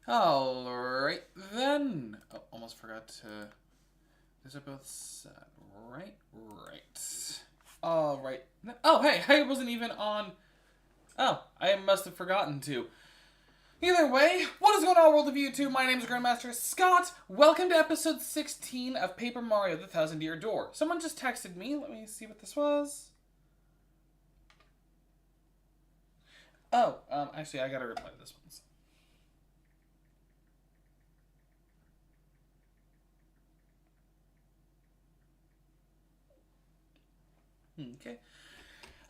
Alright then. Oh, almost forgot to... These are both set. Right? Right. Alright. Oh, hey, I wasn't even on... Oh, I must have forgotten to. Either way, what is going on, world of YouTube? My name is Grandmaster Scott. Welcome to episode 16 of Paper Mario: The Thousand Year Door. Someone just texted me. Let me see what this was. Oh, actually, I gotta reply to this one. Okay.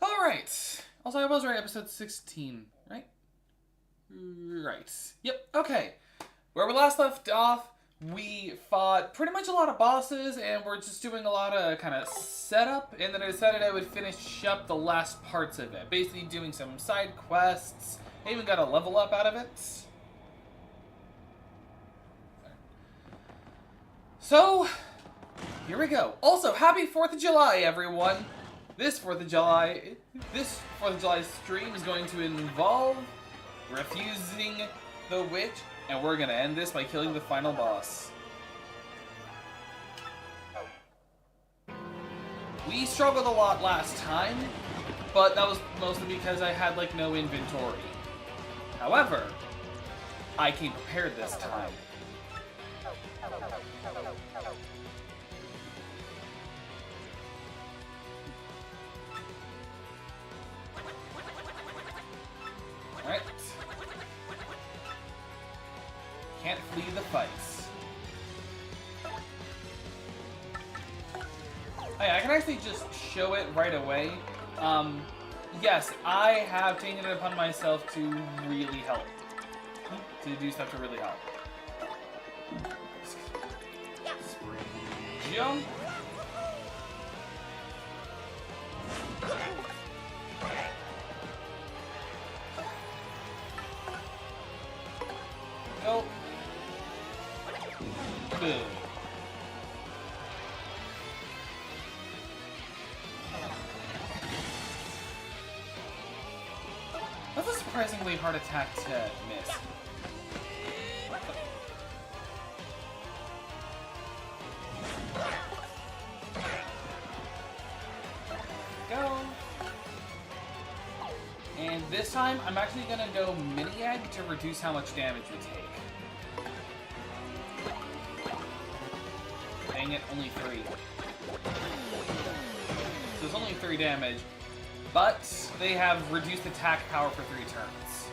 Alright. Also, I was right, episode 16, right? Right. Yep, okay. Where we last left off, we fought pretty much a lot of bosses, and we're just doing a lot of kind of setup, and then I decided I would finish up the last parts of it. Basically doing some side quests. I even got a level up out of it. So, here we go. Also, happy 4th of July, everyone! This 4th of July stream is going to involve refusing the witch, and we're gonna end this by killing the final boss. We struggled a lot last time, but that was mostly because I had like no inventory. However, I came prepared this time. Alright. Can't flee the fights. Hey, I can actually just show it right away. Yes, I have taken it upon myself to really help. To do stuff to really help. Spring jump. Go. Good. That's a surprisingly hard attack to miss. Go. And this time, I'm actually gonna go mini egg to reduce how much damage we take. Dang it, only 3. So it's only 3 damage, but they have reduced attack power for 3 turns.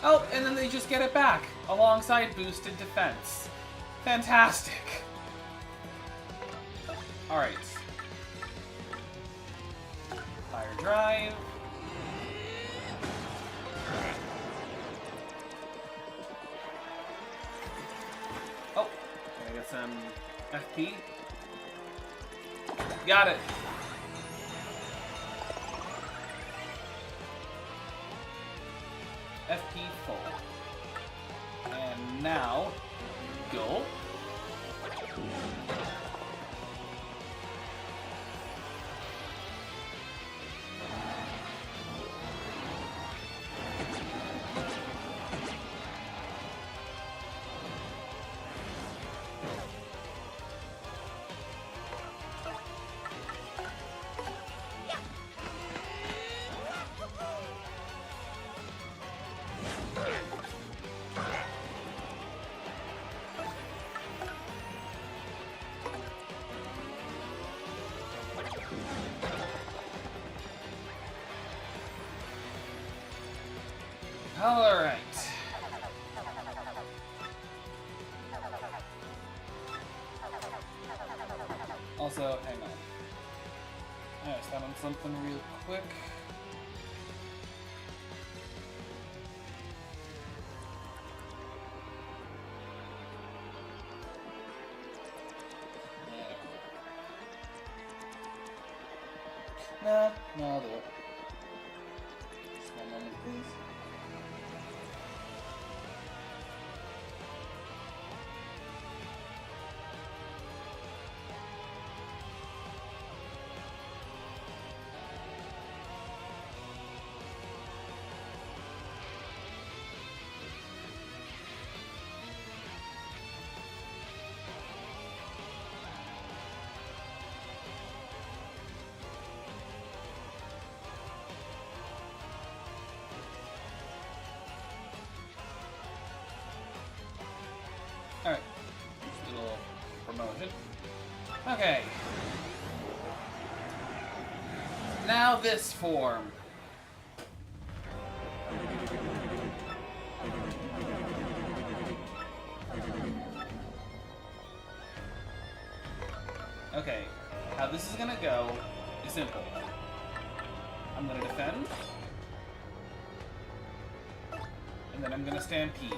Oh, and then they just get it back, alongside boosted defense. Fantastic! Alright. Fire drive. Oh, I got some FP. Got it. FP full. And now, go. Alright. Also, hang on. I just found something real quick. No, I'll do it. Just one moment, please. Okay. Now this form. Okay, how this is gonna go is simple. I'm gonna defend, and then I'm gonna stampede.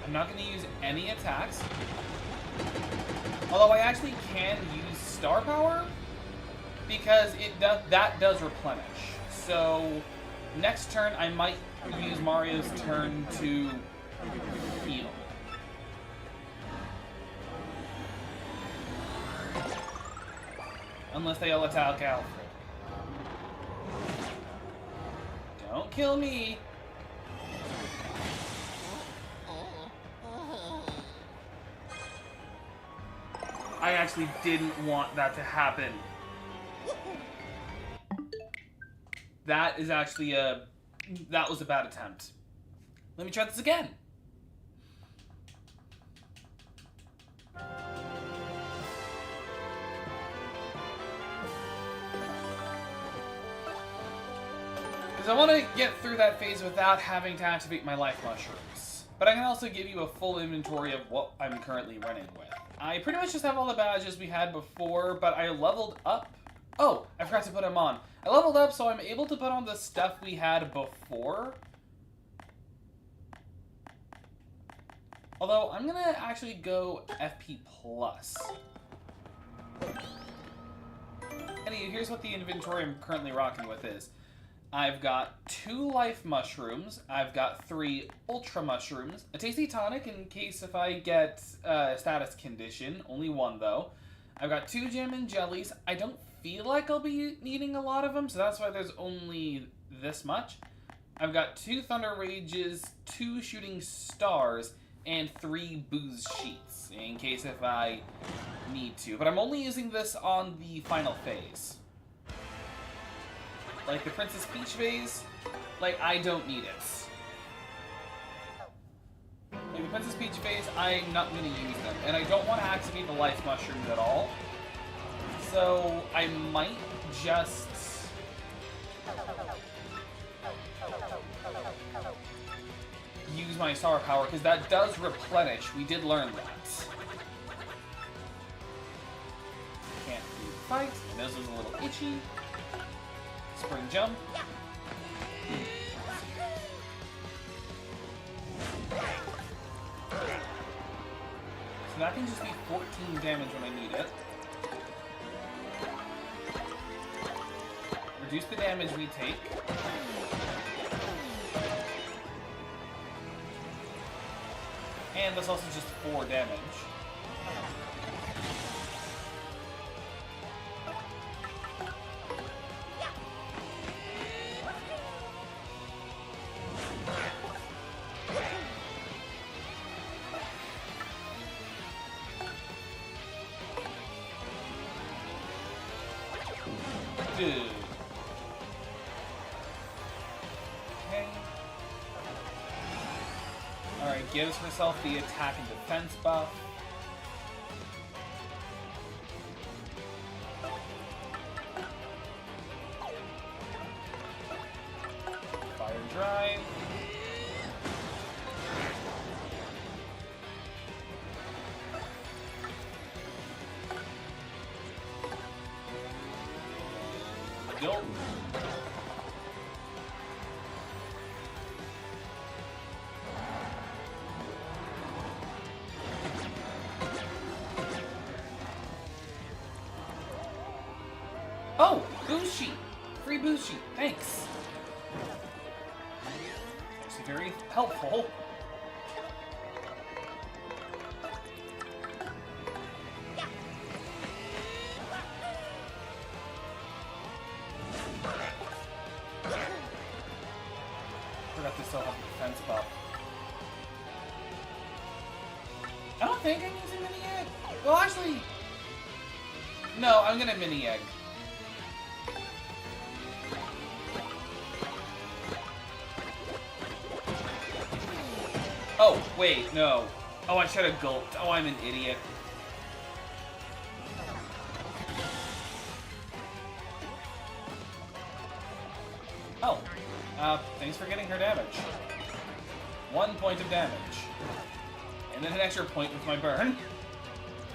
I'm not gonna use any attacks, although I actually can use star power because that does replenish. So next turn I might use Mario's turn to heal. Unless they all attack Alfred. Don't kill me! I actually didn't want that to happen. That is actually that was a bad attempt. Let me try this again. Because I want to get through that phase without having to activate my life mushrooms. But I can also give you a full inventory of what I'm currently running with. I pretty much just have all the badges we had before, but I leveled up. Oh, I forgot to put them on. I leveled up, so I'm able to put on the stuff we had before. Although, I'm going to actually go FP+. Anyway, here's what the inventory I'm currently rocking with is. I've got 2 life mushrooms, I've got 3 ultra mushrooms, a tasty tonic in case if I get status condition, only 1 though. I've got 2 gem and jellies. I don't feel like I'll be needing a lot of them, so that's why there's only this much. I've got 2 thunder rages, 2 shooting stars, and 3 booze sheets in case if I need to. But I'm only using this on the final phase. Like the Princess Peach phase, like I don't need it. Like the Princess Peach phase, I'm not going to use them. And I don't want to activate the life mushrooms at all. So I might just use my star power, because that does replenish. We did learn that. Can't do the fight. And this was a little itchy. Spring jump. So that can just be 14 damage when I need it. Reduce the damage we take. And that's also just 4 damage. Good. Okay. Alright, gives herself the attack and defense buff. Fire drive. Nope. Oh, boost sheet. Free boost sheet. Thanks. Actually very helpful. Forgot they still have the defense buff. I don't think I'm using mini egg. Well, actually, no, I'm gonna mini egg. Oh, wait, no. Oh, I should have gulped. Oh, I'm an idiot. Oh. Thanks for getting her damage. 1 point of damage. And then an extra point with my burn.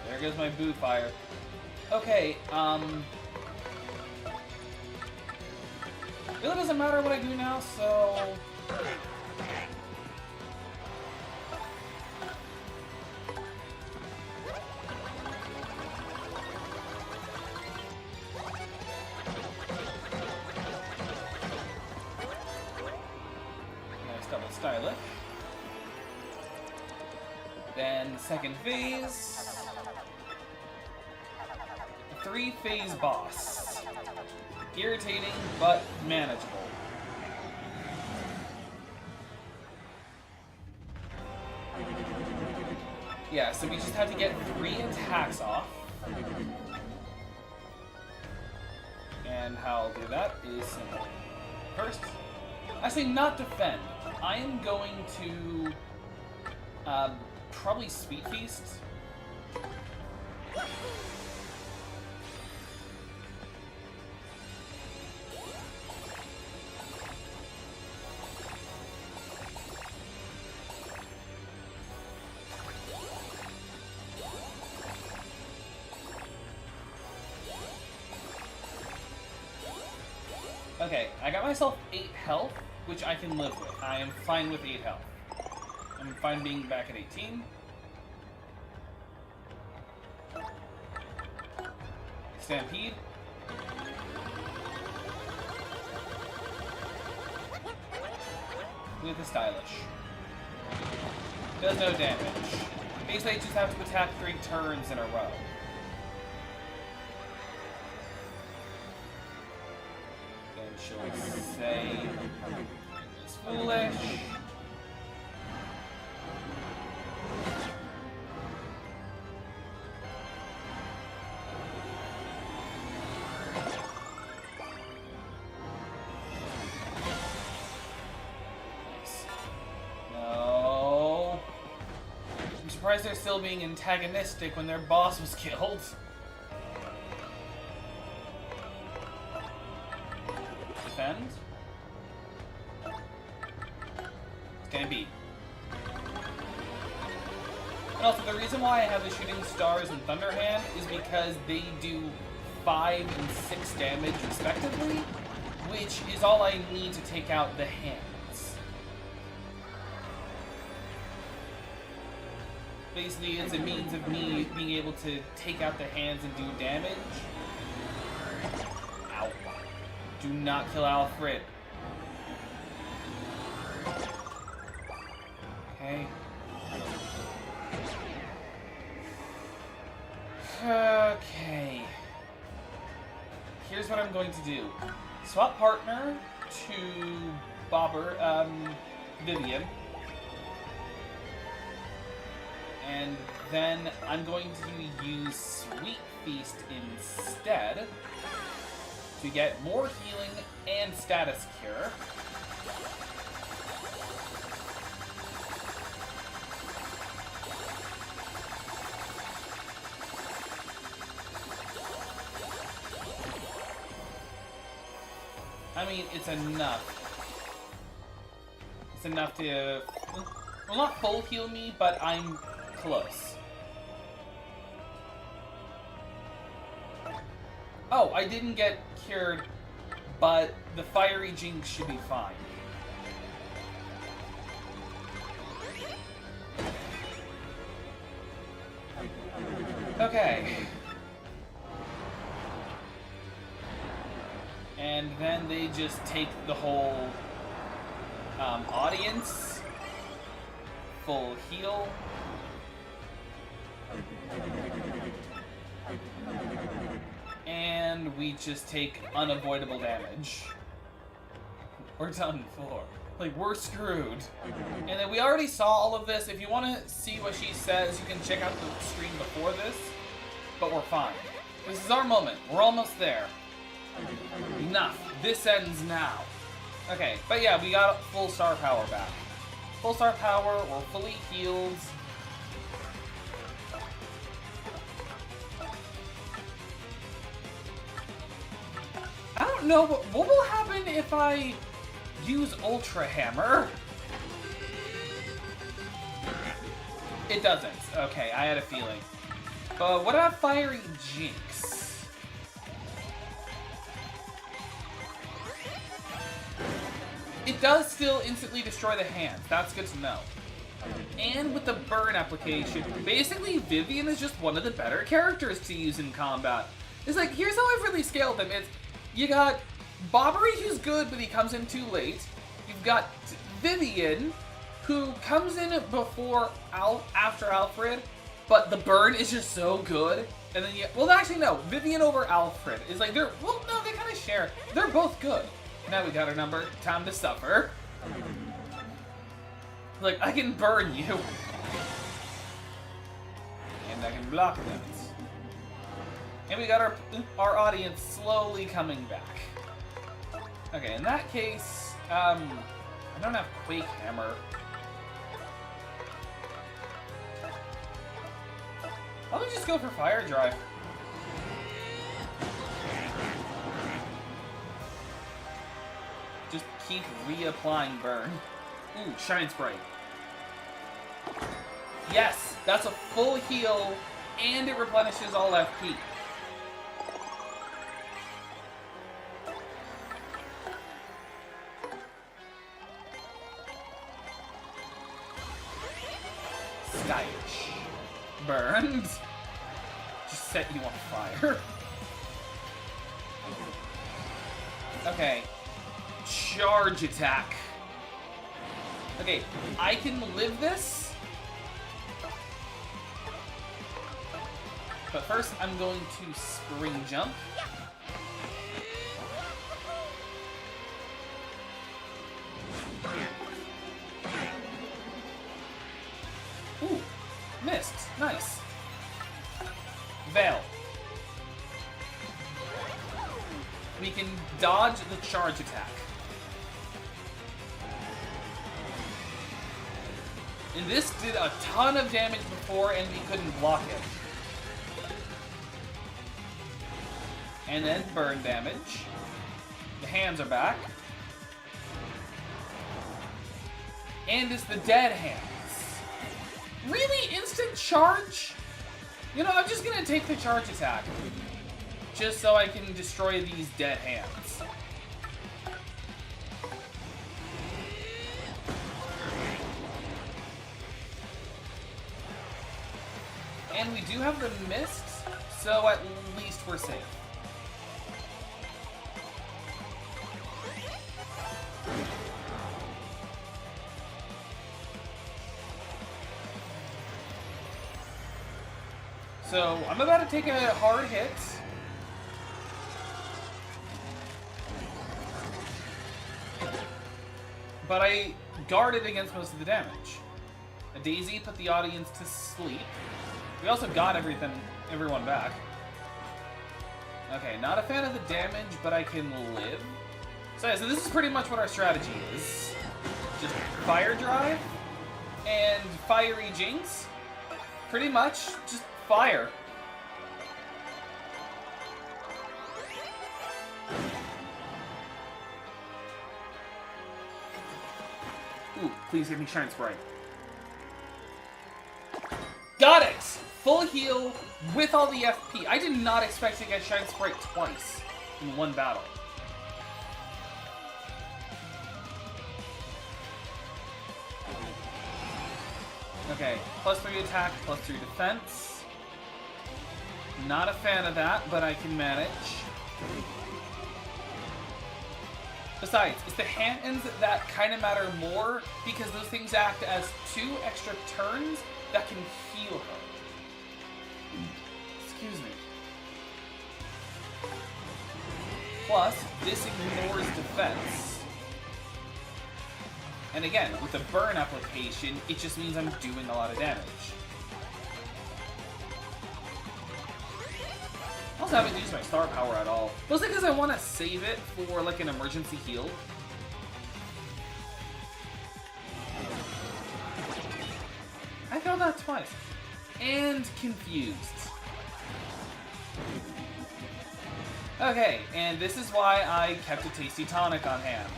There goes my boo fire. Okay, really doesn't matter what I do now, so... Nice double stylish. Then second phase. 3-phase boss. Irritating, but manageable. Yeah, so we just have to get 3 attacks off. And how I'll do that is simple. First, actually not defend. I am going to probably Sweet Feast. Okay, I got myself 8 health, which I can live with. I am fine with 8 health. I'm fine being back at 18. Stampede. With the stylish. Does no damage. Basically, I just have to attack 3 turns in a row. She'll say it's foolish. Nice. No. I'm surprised they're still being antagonistic when their boss was killed. Defend. Stampede. And also, the reason why I have the Shooting Stars and Thunder Hand is because they do 5 and 6 damage respectively, which is all I need to take out the hands. Basically, it's a means of me being able to take out the hands and do damage. Ow. Do not kill Alfred. Okay. Okay. Here's what I'm going to do. Swap partner to Vivian. And then I'm going to use Sweet Feast instead to get more healing and status cure. I mean, it's enough. It's enough to, well, not full heal me, but I'm close. Oh, I didn't get cured, but the fiery jinx should be fine. Okay. And then they just take the whole audience, full heal. And we just take unavoidable damage. We're done for. Like, we're screwed. And then we already saw all of this. If you want to see what she says, you can check out the stream before this. But we're fine. This is our moment. We're almost there. Enough. This ends now. Okay, but yeah, we got full star power back. full star power or fully healed. I don't know, what will happen if I use Ultra Hammer? It doesn't. Okay, I had a feeling. But what about Fiery Jinx? It does still instantly destroy the hands. That's good to know. And with the burn application, basically Vivian is just one of the better characters to use in combat. It's like, here's how I've really scaled them. It's, you got Bobbery, who's good, but he comes in too late. You've got Vivian, who comes in before after Alfred, but the burn is just so good. And then well, actually no, Vivian over Alfred is like, no, they kind of share. They're both good. Now we got our number, time to suffer. Like, I can burn you. And I can block them. And we got our audience slowly coming back. Okay, in that case, I don't have Quake Hammer. Why don't we just go for Fire Drive? Just keep reapplying burn. Ooh, Shine Sprite. Yes, that's a full heal, and it replenishes all FP. Stylish. Burned. Just set you on fire. Okay. Charge attack. Okay, I can live this. But first, I'm going to spring jump. Ooh, missed. Nice. Veil. We can dodge the charge attack. And this did a ton of damage before, and we couldn't block it. And then burn damage. The hands are back. And it's the dead hands. Really? Instant charge? You know, I'm just gonna take the charge attack. Just so I can destroy these dead hands. And we do have the mist, so at least we're safe. So I'm about to take a hard hit. But I guarded against most of the damage. A Daisy put the audience to sleep. We also got everyone back. Okay, not a fan of the damage, but I can live. So yeah, so this is pretty much what our strategy is. Just Fire Drive and Fiery Jinx. Pretty much just fire. Ooh, please give me Shine Sprite. Got it! Full heal with all the FP. I did not expect to get Shine Sprite twice in one battle. Okay, +3 attack, +3 defense. Not a fan of that, but I can manage. Besides, it's the hands that kind of matter more because those things act as 2 extra turns that can heal her. Excuse me. Plus, this ignores defense. And again, with the burn application, it just means I'm doing a lot of damage. I also haven't used my star power at all. Mostly because I want to save it for like an emergency heal. twice. And confused. Okay, and this is why I kept a tasty tonic on hand.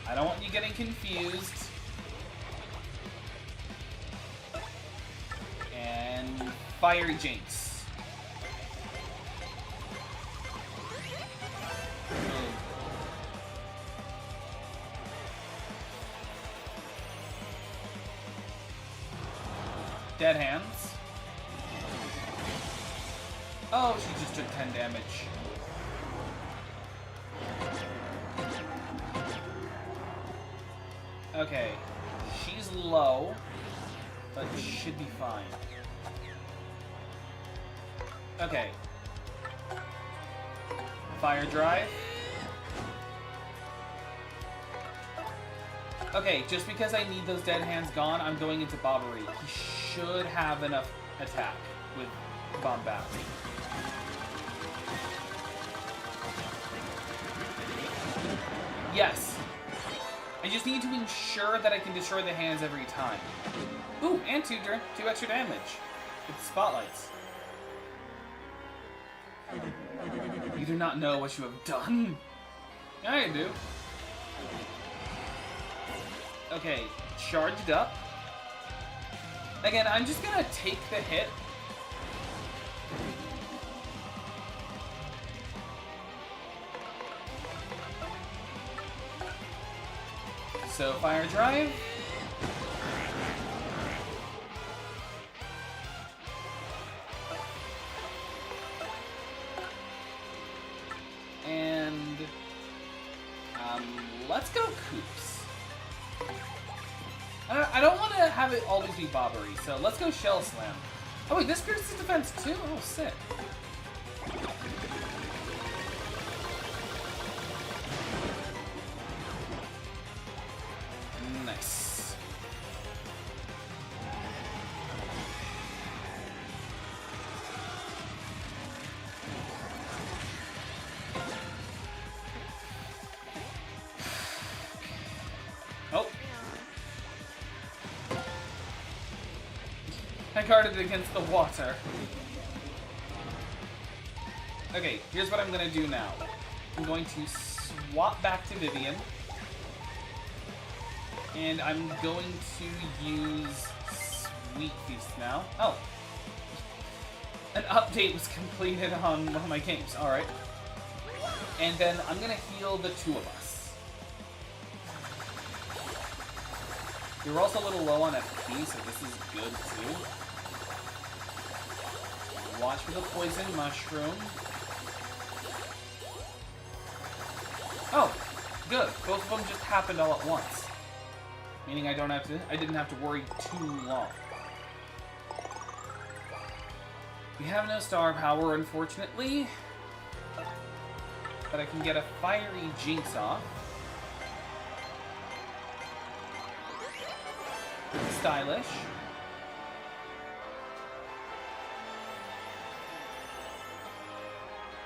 I don't want you getting confused. And Fiery Jinx. Dead hands. Oh, she just took 10 damage. Okay, she's low, but should be fine. Okay. Fire Drive. Okay, just because I need those dead hands gone, I'm going into Bobbery. He should have enough attack with Bombast. Yes. I just need to ensure that I can destroy the hands every time. Ooh, and two extra damage with spotlights. You do not know what you have done. Yeah, I do. Okay, charged up. Again, I'm just gonna take the hit. So, Fire Drive. And let's go Coops. I don't want to have it always be Bobbery, so let's go Shell Slam. Oh wait, this pierces defense too? Oh, sick. Nice. Oh. I guarded against the water. Okay, here's what I'm gonna do now. I'm going to swap back to Vivian. And I'm going to use Sweet Feast now. Oh. An update was completed on one of my games. Alright. And then I'm going to heal the two of us. You're also a little low on FP, so this is good too. Watch for the poison mushroom. Oh, good. Both of them just happened all at once. Meaning I didn't have to worry too long. We have no star power, unfortunately. But I can get a Fiery Jinx off. Stylish.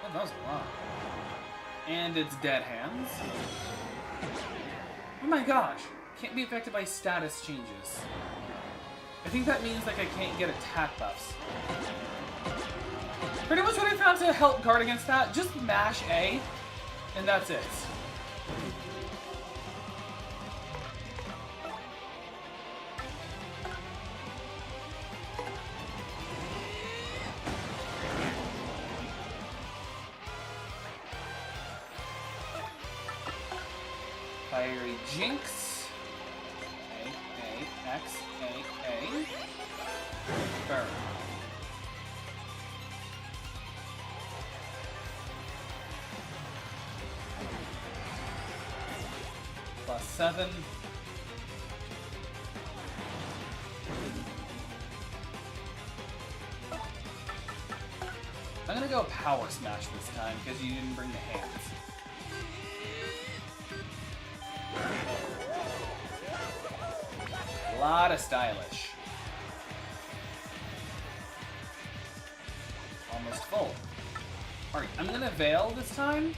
Oh, that was a lot. And it's Dead Hands. Oh my gosh. Can't be affected by status changes. I think that means like I can't get attack buffs. Pretty much what I found to help guard against that, just mash A, and that's it. Fiery Jinx. X, A. Burn. +7. I'm gonna go Power Smash this time because you didn't bring the hands. A lot of stylish. Almost full. Alright, I'm gonna Veil this time.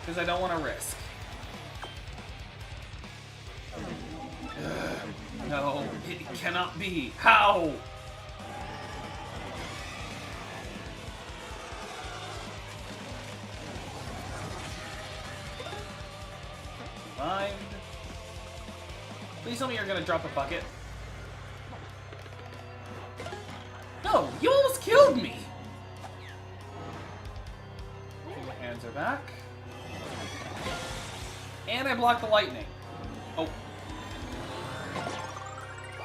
Because I don't want to risk. It cannot be. How? Survived. Please tell me you're gonna drop a bucket. No, you almost killed me! Okay, my hands are back. And I blocked the lightning. Oh.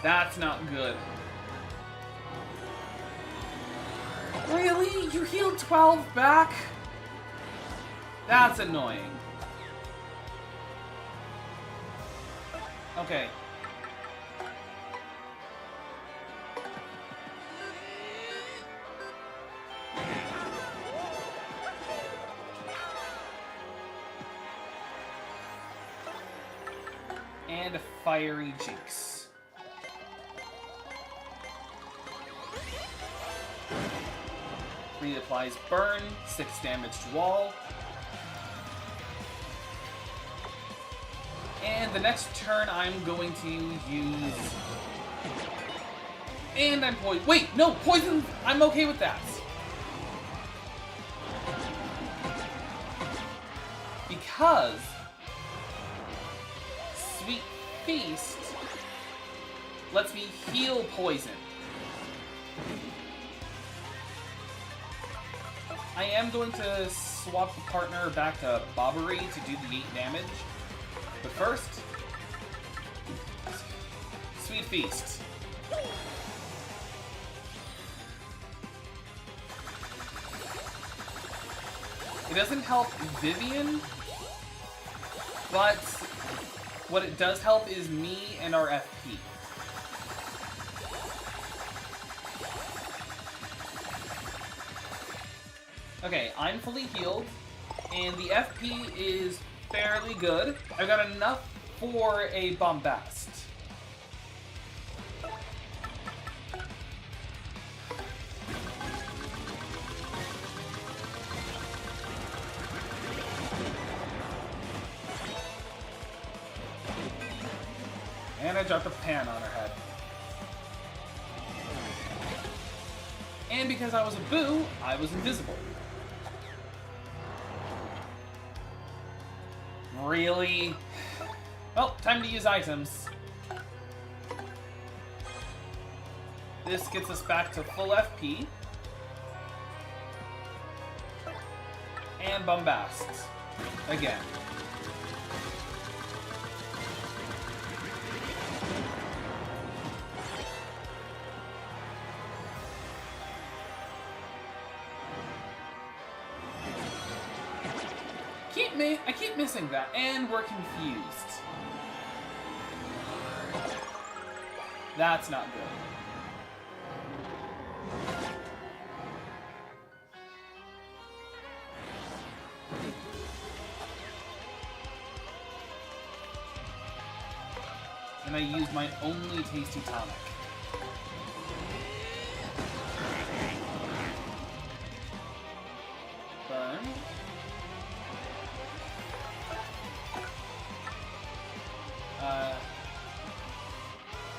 That's not good. Really? You healed 12 back? That's annoying. Okay. And a fiery jinx. Reapplies burn, 6 damage to wall. And the next turn I'm going to use... And I'm poisoned. Wait, no, poison! I'm okay with that. Because... Sweet Feast lets me heal poison. I am going to swap the partner back to Bobbery to do the 8 damage. But first, Sweet Feast. It doesn't help Vivian, but what it does help is me and our FP. Okay, I'm fully healed, and the FP is fairly good. I've got enough for a Bombast. And I dropped a pan on her head. And because I was a boo, I was invisible. Really? Well, time to use items. This gets us back to full FP. And Bombast. Again. I keep missing that, and we're confused. That's not good. And I use my only tasty tonic. Burn.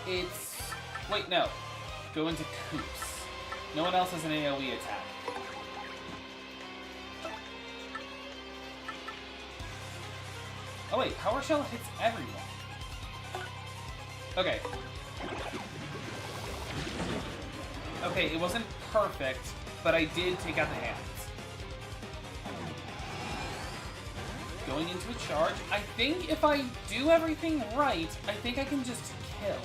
It's... Wait, no. Go into Coops. No one else has an AoE attack. Oh wait, Power Shell hits everyone. Okay. Okay, it wasn't perfect, but I did take out the hands. Going into a charge. I think if I do everything right, I think I can just kill.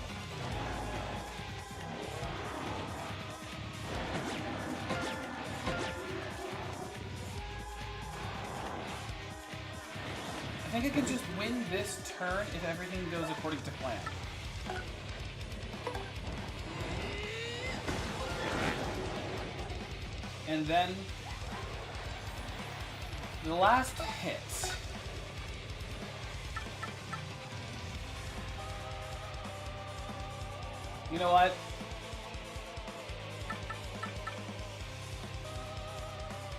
I think I can just win this turn if everything goes according to plan. And then the last hit. You know what?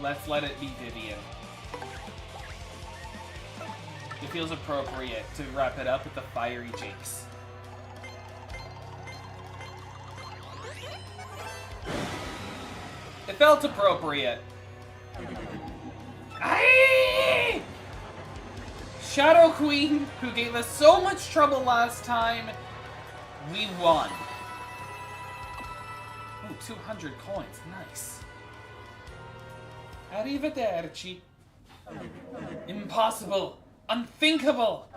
Let's let it be Vivian. It feels appropriate to wrap it up with the fiery jinx. It felt appropriate. Aye! Shadow Queen, who gave us so much trouble last time, we won. Ooh, 200 coins, nice. Arrivederci. Impossible. Unthinkable.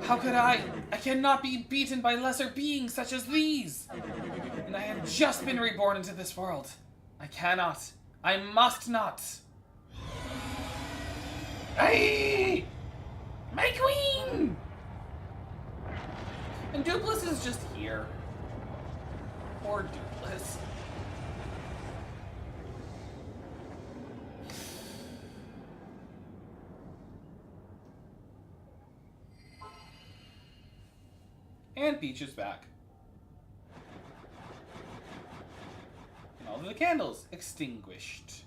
How could I? I cannot be beaten by lesser beings such as these. And I have just been reborn into this world. I cannot. I must not. Aye! My queen! And Dupless is just here. Poor Dupless. And Peach is back. And all of the candles extinguished.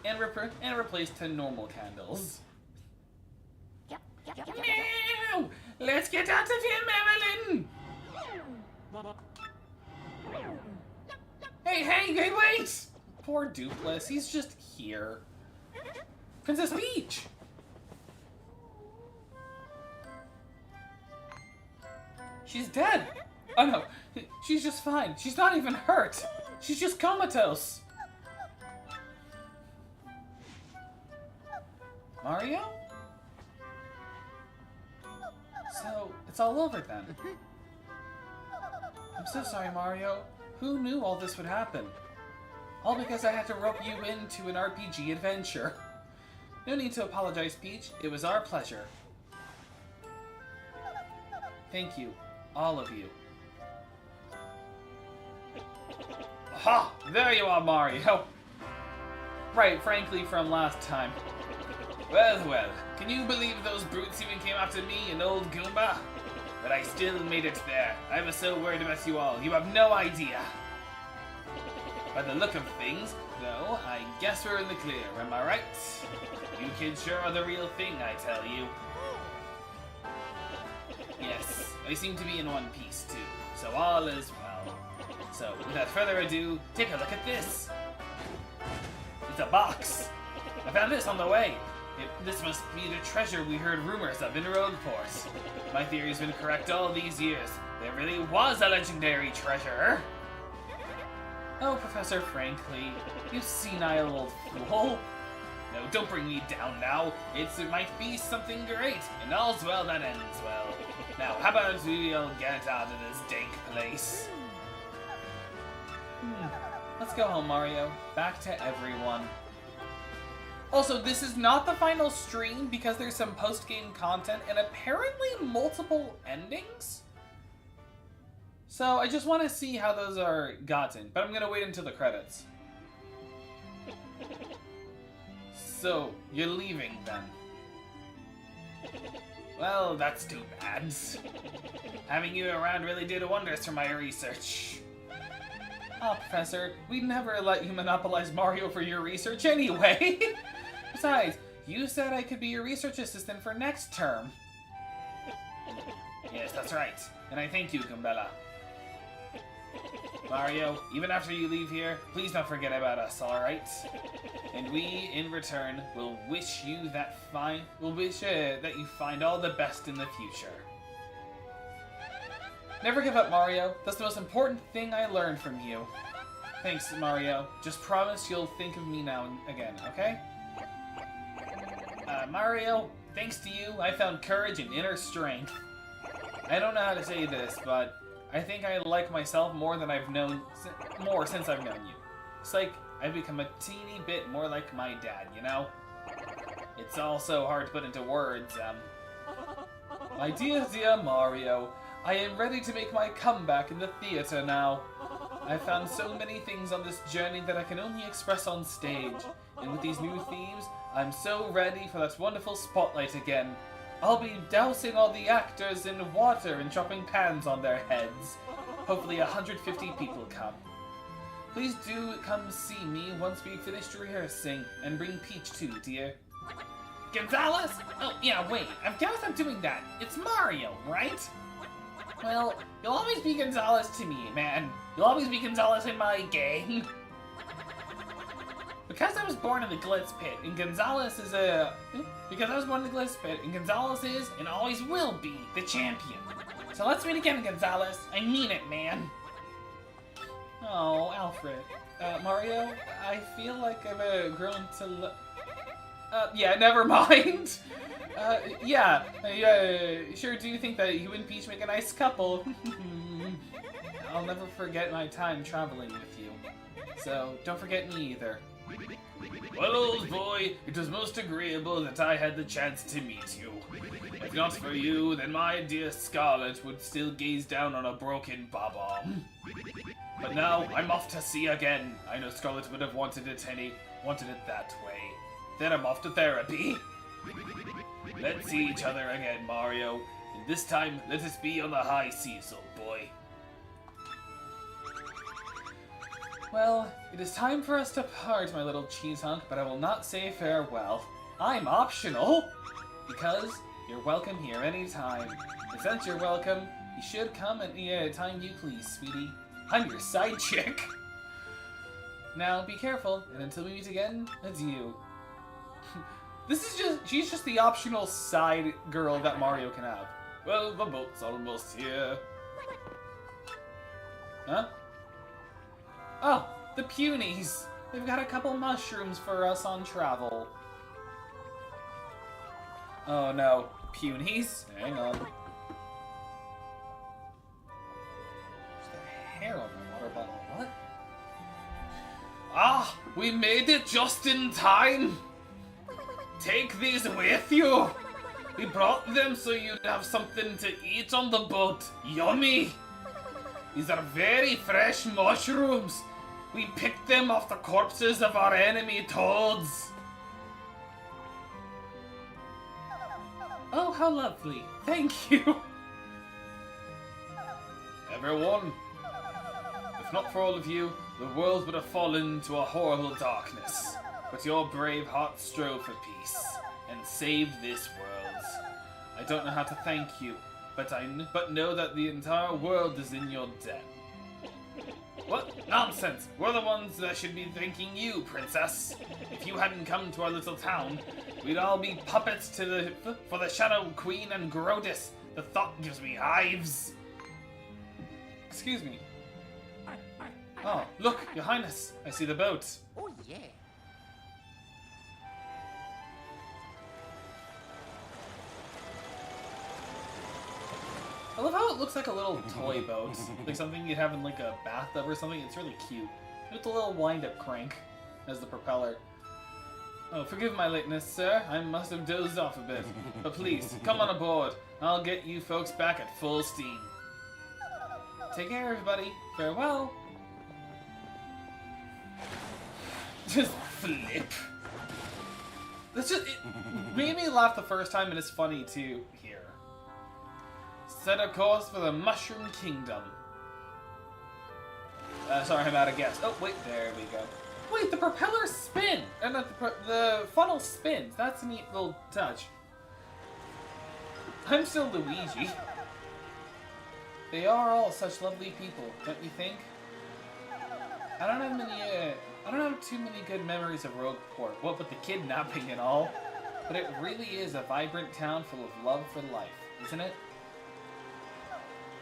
And replaced to normal candles. No! Let's get out of here, Marilyn! Hey, wait! Poor Dupless, he's just here. Princess Peach! She's dead! Oh no, she's just fine. She's not even hurt. She's just comatose. Mario? So, it's all over then. I'm so sorry, Mario. Who knew all this would happen? All because I had to rope you into an RPG adventure. No need to apologize, Peach. It was our pleasure. Thank you. All of you. Aha! There you are, Mario! Right, frankly, from last time. Well, can you believe those brutes even came after me, an old Goomba? But I still made it there. I was so worried about you all, you have no idea. By the look of things, though, I guess we're in the clear, am I right? You kids sure are the real thing, I tell you. Yes, I seem to be in one piece, too, so all is well. So, without further ado, take a look at this. It's a box. I found this on the way. This must be the treasure we heard rumors of in Rogueport. My theory's been correct all these years. There really was a legendary treasure. Oh, Professor, frankly, you senile old fool. No, don't bring me down now. It might be something great, and all's well that ends well. Now, how about we all get out of this dank place? Let's go home, Mario. Back to everyone. Also, this is not the final stream because there's some post-game content and apparently multiple endings. So I just want to see how those are gotten, but I'm going to wait until the credits. So, you're leaving then? Well, that's too bad. Having you around really did wonders for my research. Oh, Professor, we'd never let you monopolize Mario for your research anyway. Besides, you said I could be your research assistant for next term. Yes, that's right. And I thank you, Gumbella. Mario, even after you leave here, please don't forget about us, alright? And we, in return, will wish you that that you find all the best in the future. Never give up, Mario. That's the most important thing I learned from you. Thanks, Mario. Just promise you'll think of me now and again, okay? Mario, thanks to you, I found courage and inner strength. I don't know how to say this, but I think I like myself more than I've known since I've known you. It's like I've become a teeny bit more like my dad, you know? It's all so hard to put into words, My dear Mario, I am ready to make my comeback in the theater now. I've found so many things on this journey that I can only express on stage, and with these new themes, I'm so ready for that wonderful spotlight again. I'll be dousing all the actors in water and dropping pans on their heads. Hopefully 150 people come. Please do come see me once we've finished rehearsing, and bring Peach too, dear. Gonzalez? Oh, yeah, wait, of course I'm doing that. It's Mario, right? Well, you'll always be Gonzalez to me, man. You'll always be Gonzalez in my gang. Because I was born in the Glitz Pit, and Gonzalez is a... Because I was born in the Glitz Pit, and Gonzalez is, and always will be, the champion. So let's meet again, Gonzalez. I mean it, man. Oh, Alfred. Mario, I feel like I've grown to yeah, never mind. Yeah, sure do think that you and Peach make a nice couple. I'll never forget my time traveling with you. So, don't forget me either. Well, old boy, it was most agreeable that I had the chance to meet you. If not for you, then my dear Scarlet would still gaze down on a broken Bob-omb. But now, I'm off to sea again. I know Scarlet would have wanted it that way. Then I'm off to therapy. Let's see each other again, Mario. And this time, let us be on the high seas, old boy. Well, it is time for us to part, my little cheese hunk, but I will not say farewell. I'm optional! Because you're welcome here anytime. And since you're welcome, you should come at any time you please, sweetie. I'm your side chick! Now, be careful, and until we meet again, adieu. She's just the optional side girl that Mario can have. Well, the boat's almost here. Huh? Oh, the Punies! They've got a couple mushrooms for us on travel. Oh no, Punies? Hang on. There's the hair on my water bottle. What? Ah, we made it just in time! Take these with you! We brought them so you'd have something to eat on the boat. Yummy! These are very fresh mushrooms. We picked them off the corpses of our enemy toads. Oh, how lovely. Thank you. Everyone, if not for all of you, the world would have fallen into a horrible darkness. But your brave heart strove for peace and saved this world. I don't know how to thank you, but know that the entire world is in your debt. What nonsense! We're the ones that should be thanking you, princess. If you hadn't come to our little town, we'd all be puppets for the Shadow Queen and Grodus. The thought gives me hives. Excuse me. Oh, look, Your Highness. I see the boat. Oh, yeah. I love how it looks like a little toy boat. Like something you'd have in like a bathtub or something. It's really cute. With a little wind-up crank as the propeller. Oh, forgive my lateness, sir. I must have dozed off a bit. But please, come on aboard. I'll get you folks back at full steam. Take care, everybody. Farewell. Just flip. It made me laugh the first time, and it's funny too here. Set a course for the Mushroom Kingdom. Sorry, I'm out of gas. Oh, wait, there we go. Wait, the propellers spin! And the funnel spins. That's a neat little touch. I'm still Luigi. They are all such lovely people, don't you think? I don't have too many good memories of Rogueport, what with the kidnapping and all. But it really is a vibrant town full of love for life, isn't it?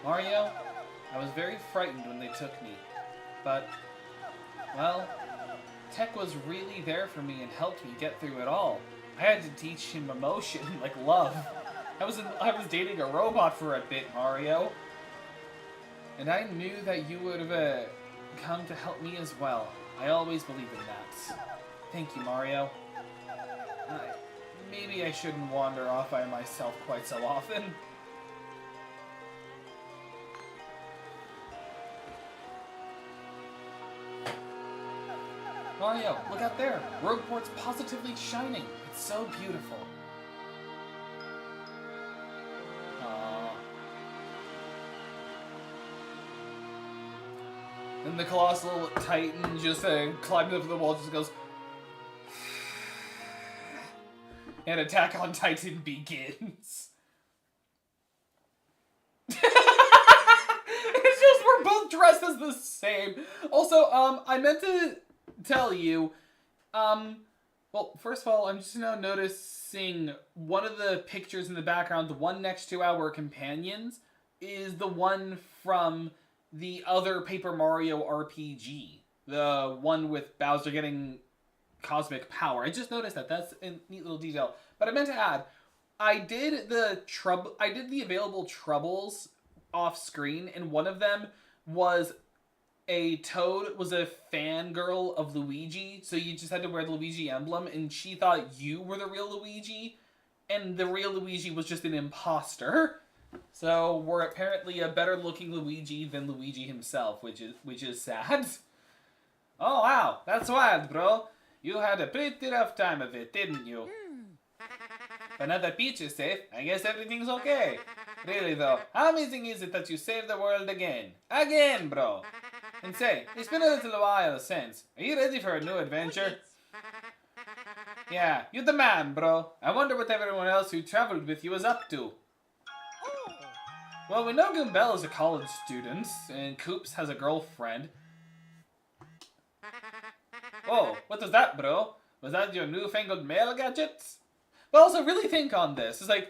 Mario, I was very frightened when they took me, but, well, Tech was really there for me and helped me get through it all. I had to teach him emotion, like love. I was dating a robot for a bit, Mario. And I knew that you would have come to help me as well. I always believed in that. Thank you, Mario. Maybe I shouldn't wander off by myself quite so often. Mario, look out there! Rogueport's positively shining. It's so beautiful. Aww. Then the colossal titan just climbed up the wall, just goes, and Attack on Titan begins. It's just we're both dressed as the same. Also, I meant to tell you, Well, first of all, I'm just now noticing one of the pictures in the background, the one next to our companions, is the one from the other Paper Mario RPG. The one with Bowser getting cosmic power. I just noticed that. That's a neat little detail. But I meant to add, I did the available troubles off screen, and one of them was a Toad was a fangirl of Luigi, so you just had to wear the Luigi emblem, and she thought you were the real Luigi, and the real Luigi was just an imposter. So we're apparently a better looking Luigi than Luigi himself, which is sad. Oh wow, that's wild, bro. You had a pretty rough time of it, didn't you? But now that Peach is safe, I guess everything's okay. Really though, how amazing is it that you saved the world again? Again, bro! And say, it's been a little while since. Are you ready for a new adventure? Yeah, you're the man, bro. I wonder what everyone else who traveled with you is up to. Well, we know Goombell is a college student, and Koops has a girlfriend. Whoa, what was that, bro? Was that your newfangled mail gadgets? But also, really think on this. It's like,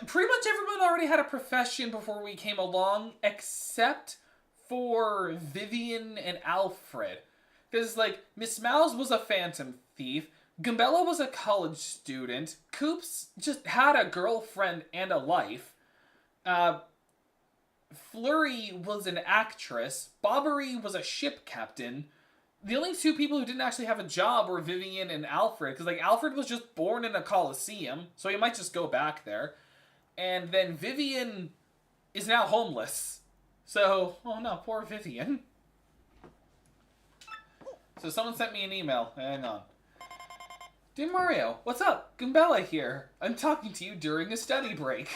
pretty much everyone already had a profession before we came along, except for Vivian and Alfred. Because, like, Miss Mouse was a phantom thief, Goombella was a college student, Koops just had a girlfriend and a life, Flurry was an actress, Bobbery was a ship captain. The only two people who didn't actually have a job were Vivian and Alfred, because, like, Alfred was just born in a coliseum, so he might just go back there. And then Vivian is now homeless. So, oh no, poor Vivian. So someone sent me an email. Hang on. Dear Mario, what's up? Goombella here. I'm talking to you during a study break.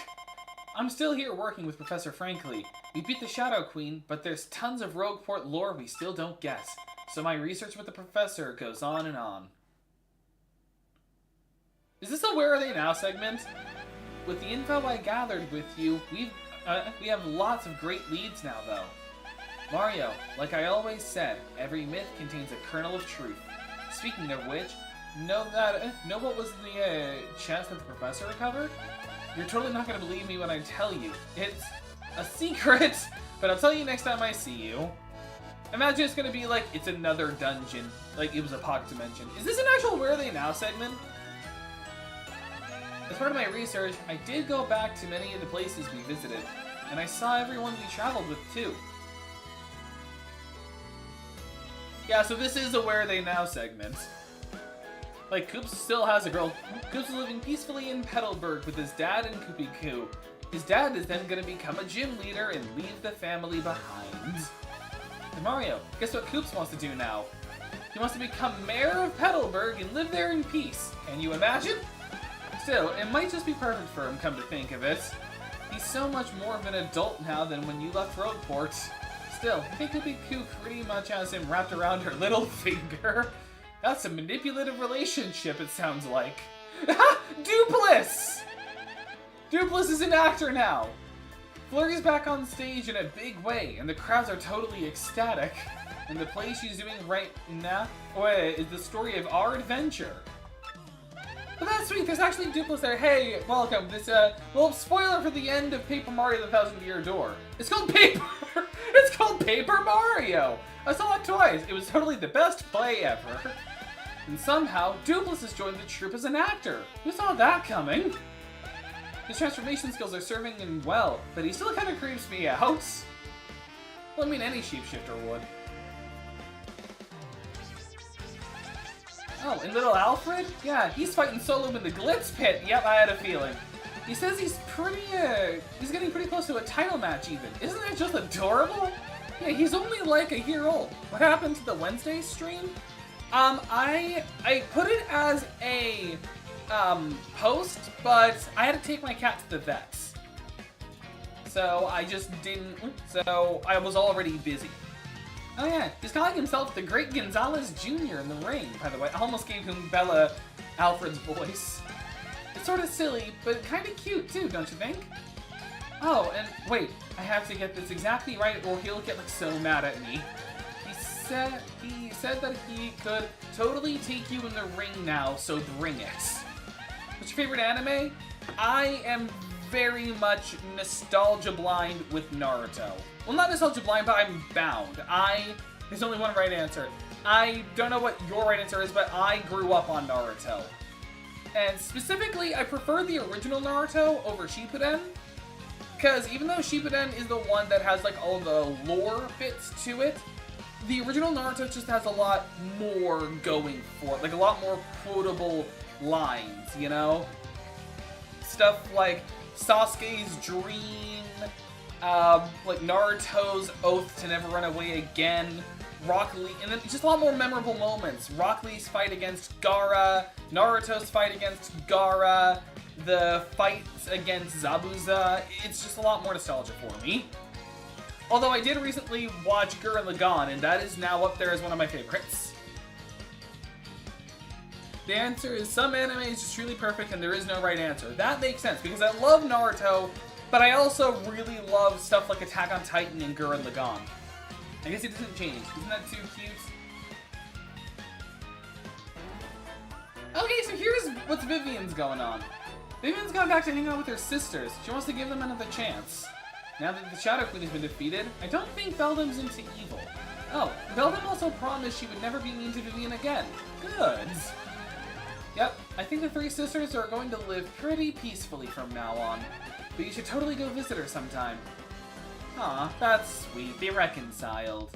I'm still here working with Professor Frankly. We beat the Shadow Queen, but there's tons of Rogueport lore we still don't guess. So my research with the professor goes on and on. Is this a Where Are They Now segment? With the info I gathered with you, we have lots of great leads now, though. Mario, like I always said, every myth contains a kernel of truth. Speaking of which, know what was the chest that the professor recovered? You're totally not going to believe me when I tell you. It's a secret, but I'll tell you next time I see you. Imagine it's going to be like, it's another dungeon, like it was a pocket dimension. Is this an actual Where Are They Now segment? As part of my research, I did go back to many of the places we visited, and I saw everyone we traveled with too. Yeah, so this is a Where Are They Now segment. Like, Koops still has a girl. Koops is living peacefully in Petalburg with his dad and Koopy Koo. His dad is then gonna become a gym leader and leave the family behind. And Mario, guess what Koops wants to do now? He wants to become mayor of Petalburg and live there in peace. Can you imagine? Still, it might just be perfect for him, come to think of it. He's so much more of an adult now than when you left Rogueport. Still, I think Koopy Koo pretty much has him wrapped around her little finger. That's a manipulative relationship, it sounds like. Dupless! Dupless is an actor now! Flurry's back on stage in a big way, and the crowds are totally ecstatic. And the play she's doing right now is the story of our adventure. But that's sweet, there's actually Dupless there. Hey, welcome. This, well, spoiler for the end of Paper Mario the 1,000-Year Door. It's called it's called Paper Mario! I saw it twice. It was totally the best play ever. And somehow, Dupless has joined the troupe as an actor. Who saw that coming? His transformation skills are serving him well, but he still kind of creeps me out. Well, I mean, any shapeshifter would. Oh, and little Alfred? Yeah, he's fighting solo in the Glitz Pit. Yep, I had a feeling. He says he's getting pretty close to a title match even. Isn't that just adorable? Yeah, he's only like a year old. What happened to the Wednesday stream? I put it as a, post, but I had to take my cat to the vets. So I just didn't, so I was already busy. Oh yeah, he's calling himself the Great Gonzalez Jr. in the ring, by the way. I almost gave him Bella Alfred's voice. It's sort of silly, but kind of cute too, don't you think? Oh, and wait, I have to get this exactly right or he'll get like so mad at me. He said that he could totally take you in the ring now, so bring it. What's your favorite anime? I am very much nostalgia blind with Naruto. Well, not nostalgia blind, but I'm bound. There's only one right answer. I don't know what your right answer is, but I grew up on Naruto. And specifically, I prefer the original Naruto over Shippuden. Because even though Shippuden is the one that has like all the lore bits to it, the original Naruto just has a lot more going for it. Like a lot more quotable lines, you know? Stuff like Sasuke's dream, like Naruto's oath to never run away again, Rock Lee, and then just a lot more memorable moments. Rock Lee's fight against Gaara, Naruto's fight against Gaara, the fight against Zabuza. It's just a lot more nostalgia for me. Although I did recently watch Gurren Lagann, and that is now up there as one of my favorites. The answer is some anime is just truly perfect and there is no right answer. That makes sense, because I love Naruto, but I also really love stuff like Attack on Titan and Gurren Lagann. I guess it doesn't change. Isn't that too cute? Okay, so here's what's Vivian's going on. Vivian's gone back to hang out with her sisters. She wants to give them another chance. Now that the Shadow Queen has been defeated, I don't think Beldam's into evil. Oh, Beldam also promised she would never be mean to Vivian again. Good. Yep, I think the three sisters are going to live pretty peacefully from now on. But you should totally go visit her sometime. Aw, that's sweet. They reconciled.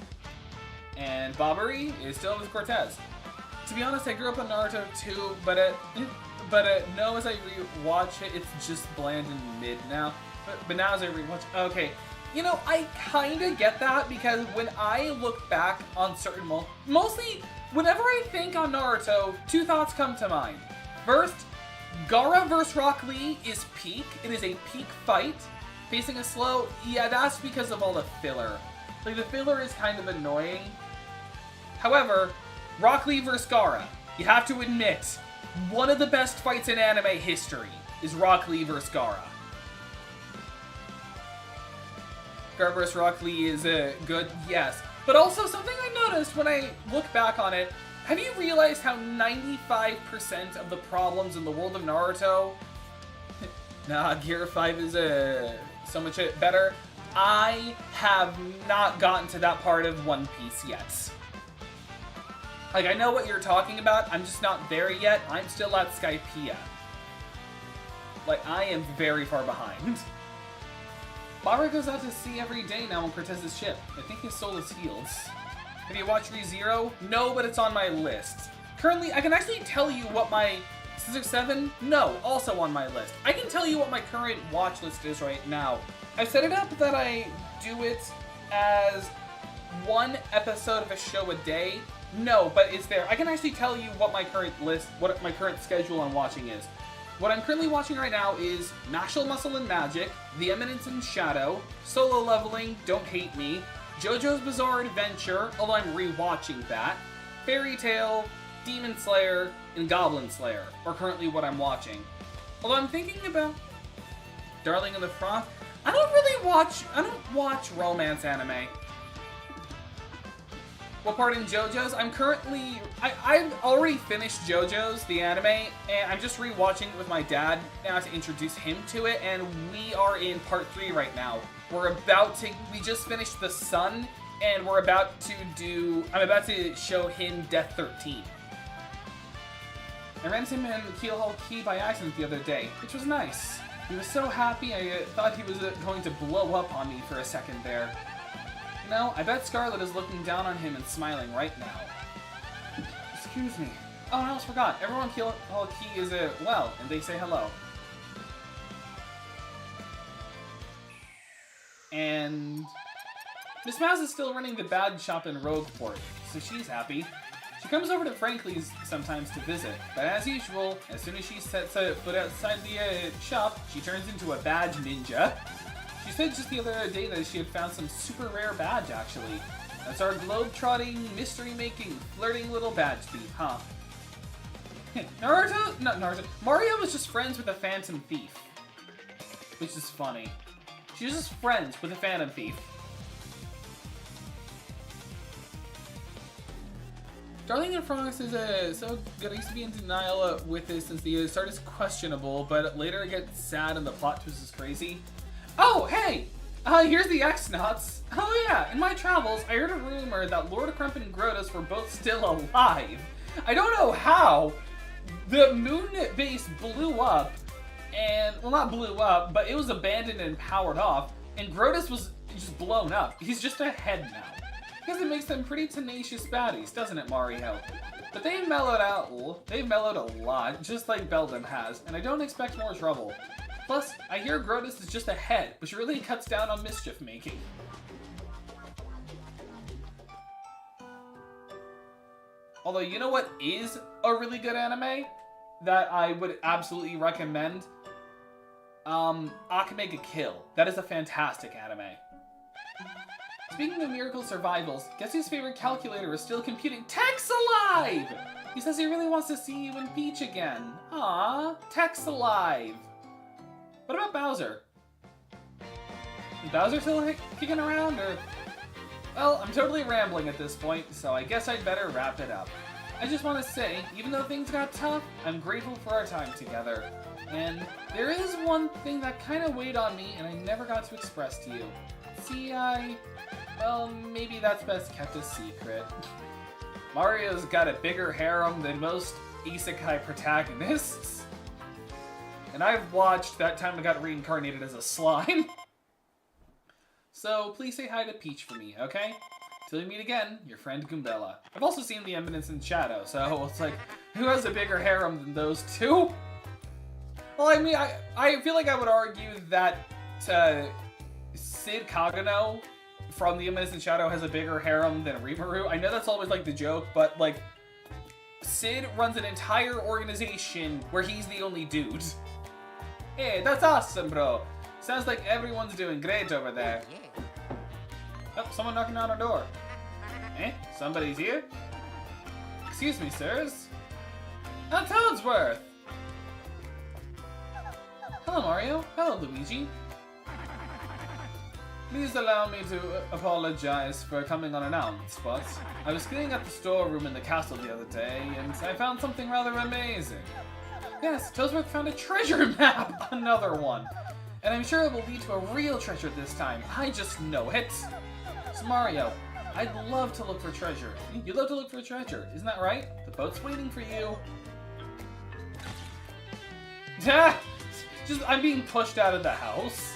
And Bobbery is still with Cortez. To be honest, I grew up on Naruto too, but no, as I rewatch it, it's just bland and mid now. But now as I rewatch, okay. You know, I kinda get that, because when I look back on certain mostly, whenever I think on Naruto, two thoughts come to mind. First, Gaara vs. Rock Lee is peak. It is a peak fight. Facing a slow, yeah, that's because of all the filler. Like, the filler is kind of annoying. However, Rock Lee vs. Gaara, you have to admit, one of the best fights in anime history is Rock Lee vs. Gaara. Gaara vs. Rock Lee is good, yes. But also, something I noticed when I look back on it, have you realized how 95% of the problems in the world of Naruto... Nah, Gear 5 is so much better. I have not gotten to that part of One Piece yet. Like, I know what you're talking about, I'm just not there yet. I'm still at Skypiea. Like, I am very far behind. Barbara goes out to sea every day now on Cortez's ship. I think his soul is healed. Have you watched ReZero? No, but it's on my list. Currently, I can actually tell you what my... Scissor 7? No, also on my list. I can tell you what my current watch list is right now. I've set it up that I do it as one episode of a show a day. No, but it's there. I can actually tell you what my current list, what my current schedule on watching is. What I'm currently watching right now is Mashle, Muscle, and Magic, The Eminence and Shadow, Solo Leveling, Don't Hate Me, JoJo's Bizarre Adventure, although I'm rewatching that, Fairy Tail, Demon Slayer, and Goblin Slayer are currently what I'm watching. Although I'm thinking about Darling in the Frost. I don't watch romance anime. What part in JoJo's? I've already finished JoJo's, the anime, and I'm just rewatching it with my dad now to introduce him to it, and we are in part 3 right now. We just finished The Sun, and I'm about to show him Death 13. I ran into him in Keelhaul Key by accident the other day, which was nice. He was so happy, I thought he was going to blow up on me for a second there. You know, I bet Scarlet is looking down on him and smiling right now. Excuse me. Oh, I almost forgot. Everyone Keelhaul Key is well, and they say hello. And Miss Maz is still running the badge shop in Rogueport, so she's happy. She comes over to Frankly's sometimes to visit, but as usual, as soon as she sets a foot outside the shop, she turns into a badge ninja. She said just the other day that she had found some super rare badge, actually. That's our globe-trotting, mystery-making, flirting little badge thief, huh? Mario was just friends with a phantom thief. Which is funny. She was just friends with a phantom thief. Darling in Frogs is so good. I used to be in denial with this since the start is questionable, but later it gets sad and the plot twist is crazy. Oh, hey! Here's the X-Nauts. Oh yeah, in my travels, I heard a rumor that Lord Crump and Grotus were both still alive. I don't know how. The moon base blew up, and, well, not blew up, but it was abandoned and powered off, and Grotus was just blown up. He's just a head now. Because it makes them pretty tenacious baddies, doesn't it, Mario? But they've mellowed a lot, just like Beldum has, and I don't expect more trouble. Plus, I hear Grotus is just a head, which really cuts down on mischief making. Although, you know what is a really good anime that I would absolutely recommend? Akame ga Kill. That is a fantastic anime. Speaking of miracle survivals, guess whose favorite calculator is still computing? Tech's alive! He says he really wants to see you and Peach again. Aww, Tech's alive. What about Bowser? Is Bowser still kicking around, or...? Well, I'm totally rambling at this point, so I guess I'd better wrap it up. I just want to say, even though things got tough, I'm grateful for our time together. And there is one thing that kind of weighed on me and I never got to express to you. See, well, maybe that's best kept a secret. Mario's got a bigger harem than most isekai protagonists. And I've watched That Time I Got Reincarnated as a Slime. So please say hi to Peach for me, okay? Till we meet again, your friend Goombella. I've also seen The Eminence in Shadow, so it's like, who has a bigger harem than those two? Well, I mean, I feel like I would argue that Sid Kagano from The Eminence in Shadow has a bigger harem than Rimuru. I know that's always like the joke, but like, Sid runs an entire organization where he's the only dude. Hey, that's awesome, bro. Sounds like everyone's doing great over there. Oh, someone knocking on our door. Eh? Somebody's here? Excuse me, sirs. Oh, Toadsworth! Hello, Mario. Hello, Luigi. Please allow me to apologize for coming unannounced, but I was cleaning up the storeroom in the castle the other day, and I found something rather amazing. Yes, Toadsworth found a treasure map! Another one. And I'm sure it will lead to a real treasure this time. I just know it. So Mario, I'd love to look for treasure. You'd love to look for treasure, isn't that right? The boat's waiting for you. I'm being pushed out of the house.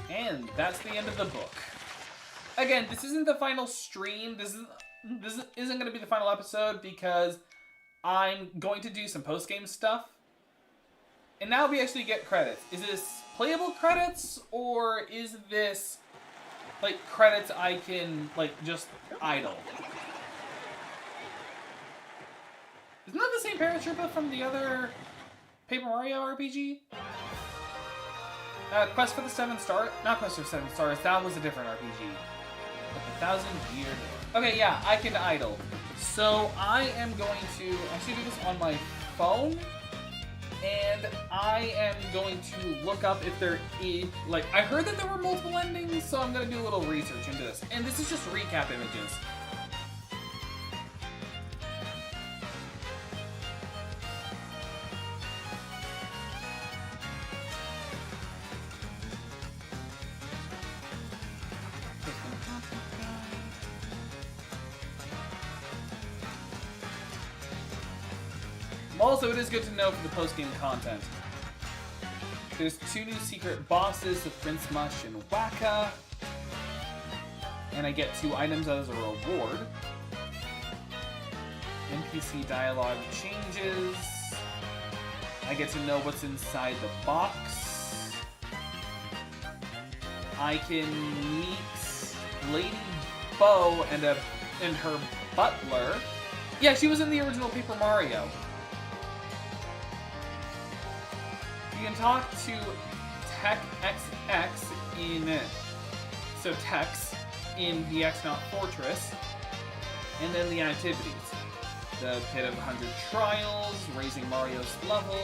And that's the end of the book. Again, this isn't the final stream. This isn't going to be the final episode because I'm going to do some post-game stuff. And now we actually get credits. Is this playable credits, or is this, like, credits I can, like, just idle? Isn't that the same paratrooper from the other Paper Mario RPG? Quest for the 7 Stars? Not Quest for the 7 Stars, that was a different RPG. The 1,000-Year Door. Okay, yeah, I can idle. So I am going to actually do this on my phone. And I am going to look up if there is, like, I heard that there were multiple endings, so I'm going to do a little research into this. And this is just recap images. Also, it is good to know for the post-game content. There's 2 new secret bosses with Prince Mush and Waka. And I get 2 items as a reward. NPC dialogue changes. I get to know what's inside the box. I can meet Lady Bo and her butler. Yeah, she was in the original Paper Mario. You can talk to Tech XX Tex in the X-Naut Fortress, and then the activities. The Pit of 100 Trials, raising Mario's level,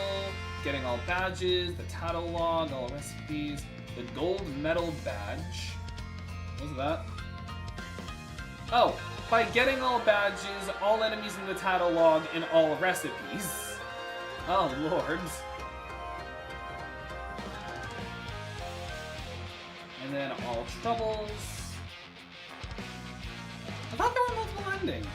getting all badges, the Tattle Log, all recipes, the Gold Medal Badge. What was that? Oh, by getting all badges, all enemies in the title log, and all recipes. Oh, lords. And then all troubles. I thought there were multiple endings.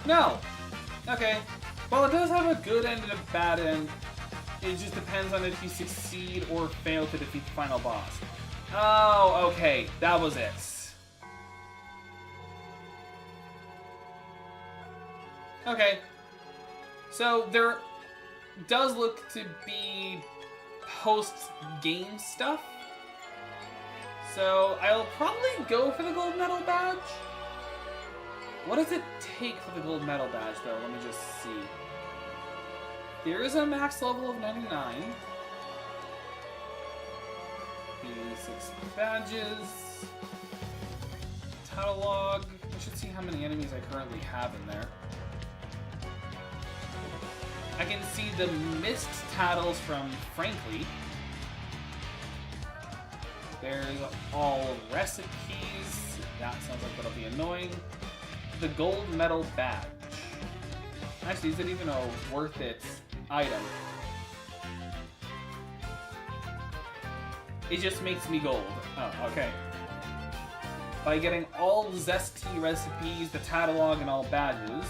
No! Okay. Well, it does have a good end and a bad end. It just depends on if you succeed or fail to defeat the final boss. Oh, okay. That was it. Okay. So, there does look to be post-game stuff. So, I'll probably go for the gold medal badge. What does it take for the gold medal badge, though? Let me just see. There is a max level of 99. 86 badges. Title log. I should see how many enemies I currently have in there. I can see the missed titles from Frankly. There's all recipes. That sounds like that'll be annoying. The gold medal badge. Actually, is it even a worth it item? It just makes me gold. Oh, okay. By getting all Zesty recipes, the catalog, and all badges.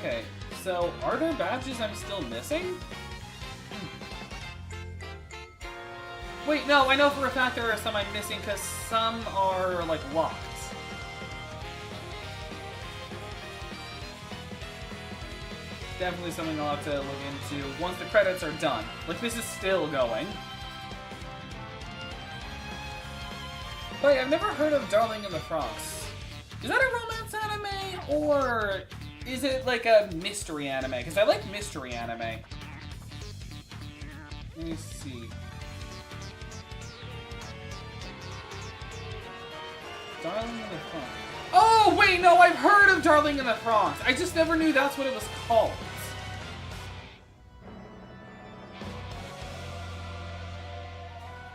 Okay. So, are there badges I'm still missing? Wait, no, I know for a fact there are some I'm missing because some are, like, locked. Definitely something I'll have to look into once the credits are done. Like, this is still going. But I've never heard of Darling in the Franxx. Is that a romance anime, or is it like a mystery anime? Because I like mystery anime. Let me see. Darling in the Franxx. Oh, wait, no, I've heard of Darling in the Franxx. I just never knew that's what it was called.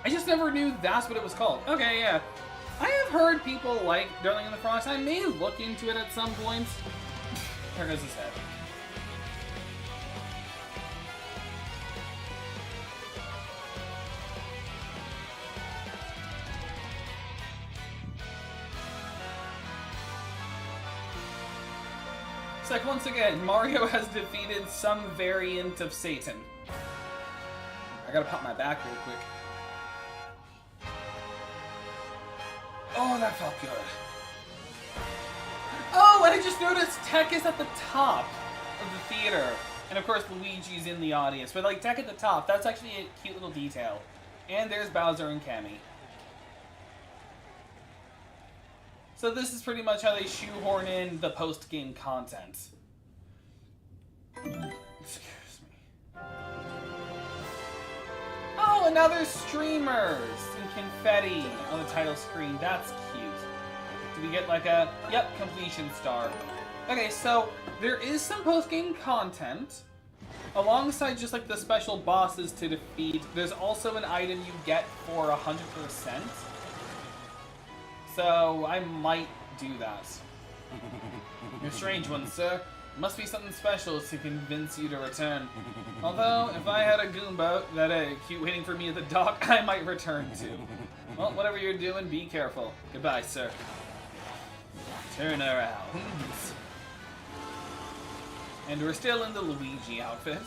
I just never knew that's what it was called. Okay, yeah. I have heard people like Darling in the Franxx. I may look into it at some point. There goes his head. It's like, once again, Mario has defeated some variant of Satan. I gotta pop my back real quick. Oh, that felt good. Oh, and I just noticed Tech is at the top of the theater. And of course, Luigi's in the audience. But like, Tech at the top, that's actually a cute little detail. And there's Bowser and Cammy. So this is pretty much how they shoehorn in the post-game content. Excuse me. Oh, and now there's streamers and confetti on the title screen. That's cute. Do we get like a, yep, completion star. Okay, so there is some post-game content. Alongside just like the special bosses to defeat, there's also an item you get for 100%. So I might do that. You're a strange one, sir. Must be something special to convince you to return. Although, if I had a Goomba that cute waiting for me at the dock, I might return too. Well, whatever you're doing, be careful. Goodbye, sir. Turn around. And we're still in the Luigi outfit.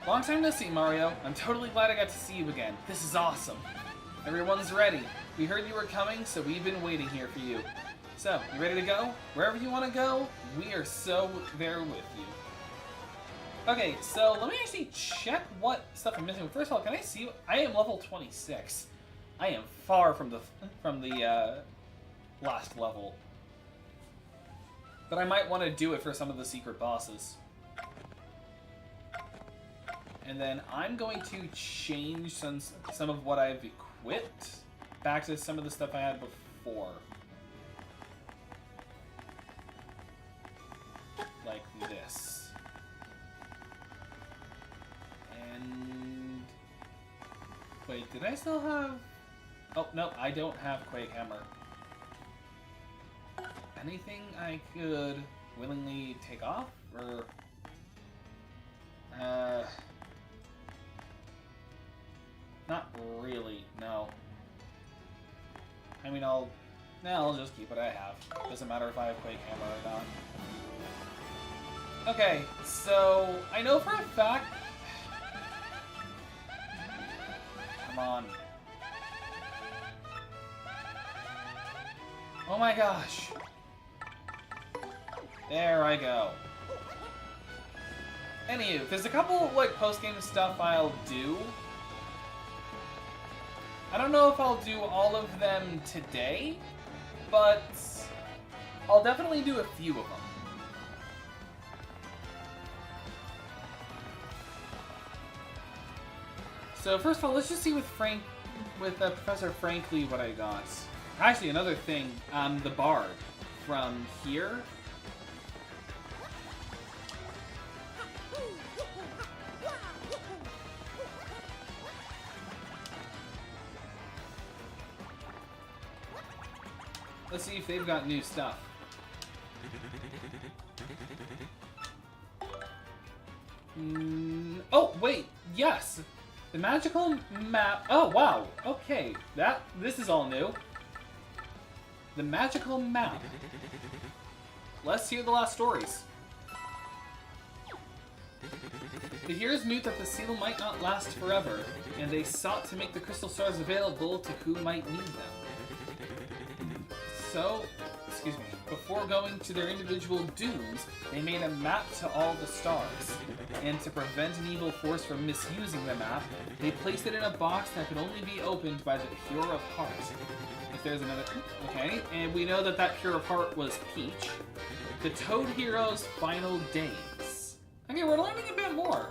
Long time no see, Mario. I'm totally glad I got to see you again. This is awesome. Everyone's ready. We heard you were coming, so we've been waiting here for you. So, you ready to go? Wherever you want to go, we are so there with you. Okay, so let me actually check what stuff I'm missing. First of all, can I see? I am level 26. I am far from the last level. But I might want to do it for some of the secret bosses. And then I'm going to change some of what I've equipped back to some of the stuff I had before. Like this. And... wait, did I still have... oh, no, I don't have Quake Hammer. Anything I could willingly take off? Or... not really, no. I mean, I'll just keep what I have. Doesn't matter if I have Quake Hammer or not. Okay, so I know for a fact... come on. Oh my gosh. There I go. Anywho, there's a couple, like, post-game stuff I'll do. I don't know if I'll do all of them today, but I'll definitely do a few of them. So first of all, let's just see with Professor Frankly what I got. Actually, another thing, the Bard from here. Let's see if they've got new stuff. Oh, wait, yes! The magical map... oh, wow, okay, this is all new. The magical map. Let's hear the last stories. The heroes knew that the seal might not last forever, and they sought to make the crystal stars available to who might need them. So, excuse me, before going to their individual dooms, they made a map to all the stars. And to prevent an evil force from misusing the map, they placed it in a box that could only be opened by the Pure of Heart. If there's another... okay, and we know that that Pure of Heart was Peach. The Toad Hero's final days. Okay, we're learning a bit more.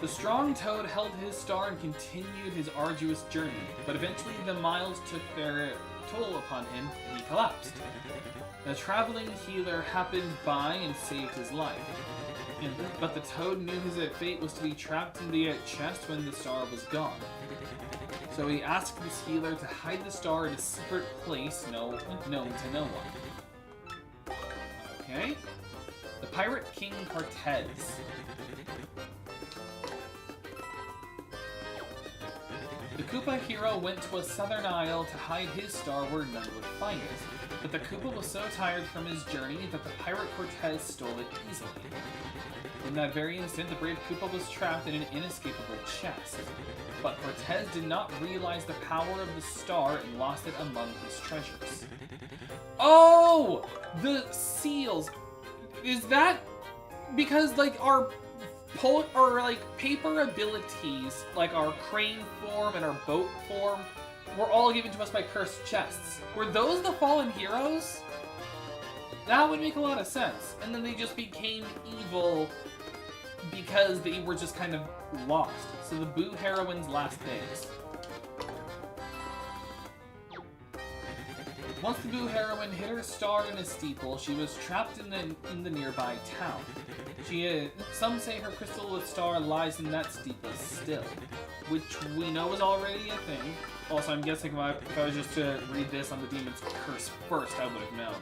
The strong Toad held his star and continued his arduous journey, but eventually the miles took their toll upon him and he collapsed. A traveling healer happened by and saved his life. But the Toad knew his fate was to be trapped in the chest when the star was gone. So he asked this healer to hide the star in a secret place known to no one. Okay. The Pirate King Cortez. The Koopa hero went to a southern isle to hide his star where none would find it. But the Koopa was so tired from his journey that the pirate Cortez stole it easily. In that very instant, the brave Koopa was trapped in an inescapable chest. But Cortez did not realize the power of the star and lost it among his treasures. Oh! The seals! Is that because, like, our paper abilities, like our crane form and our boat form, were all given to us by cursed chests? Were those the fallen heroes? That would make a lot of sense. And then they just became evil because they were just kind of lost. So the Boo heroine's last days. Once the Boo heroine hit her star in a steeple, she was trapped in the nearby town. Some say her crystal star lies in that steeple still, which we know is already a thing. Also, I'm guessing if I was just to read this on the demon's curse first, I would have known.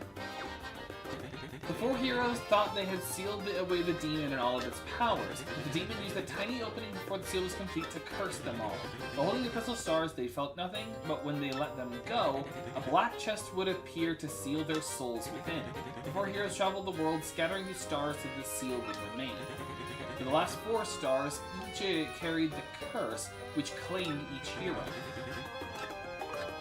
The four heroes thought they had sealed away the demon and all of its powers, but the demon used a tiny opening before the seal was complete to curse them all. While holding the crystal stars, they felt nothing, but when they let them go, a black chest would appear to seal their souls within. The four heroes traveled the world, scattering the stars so the seal would remain. For the last four stars, each carried the curse, which claimed each hero.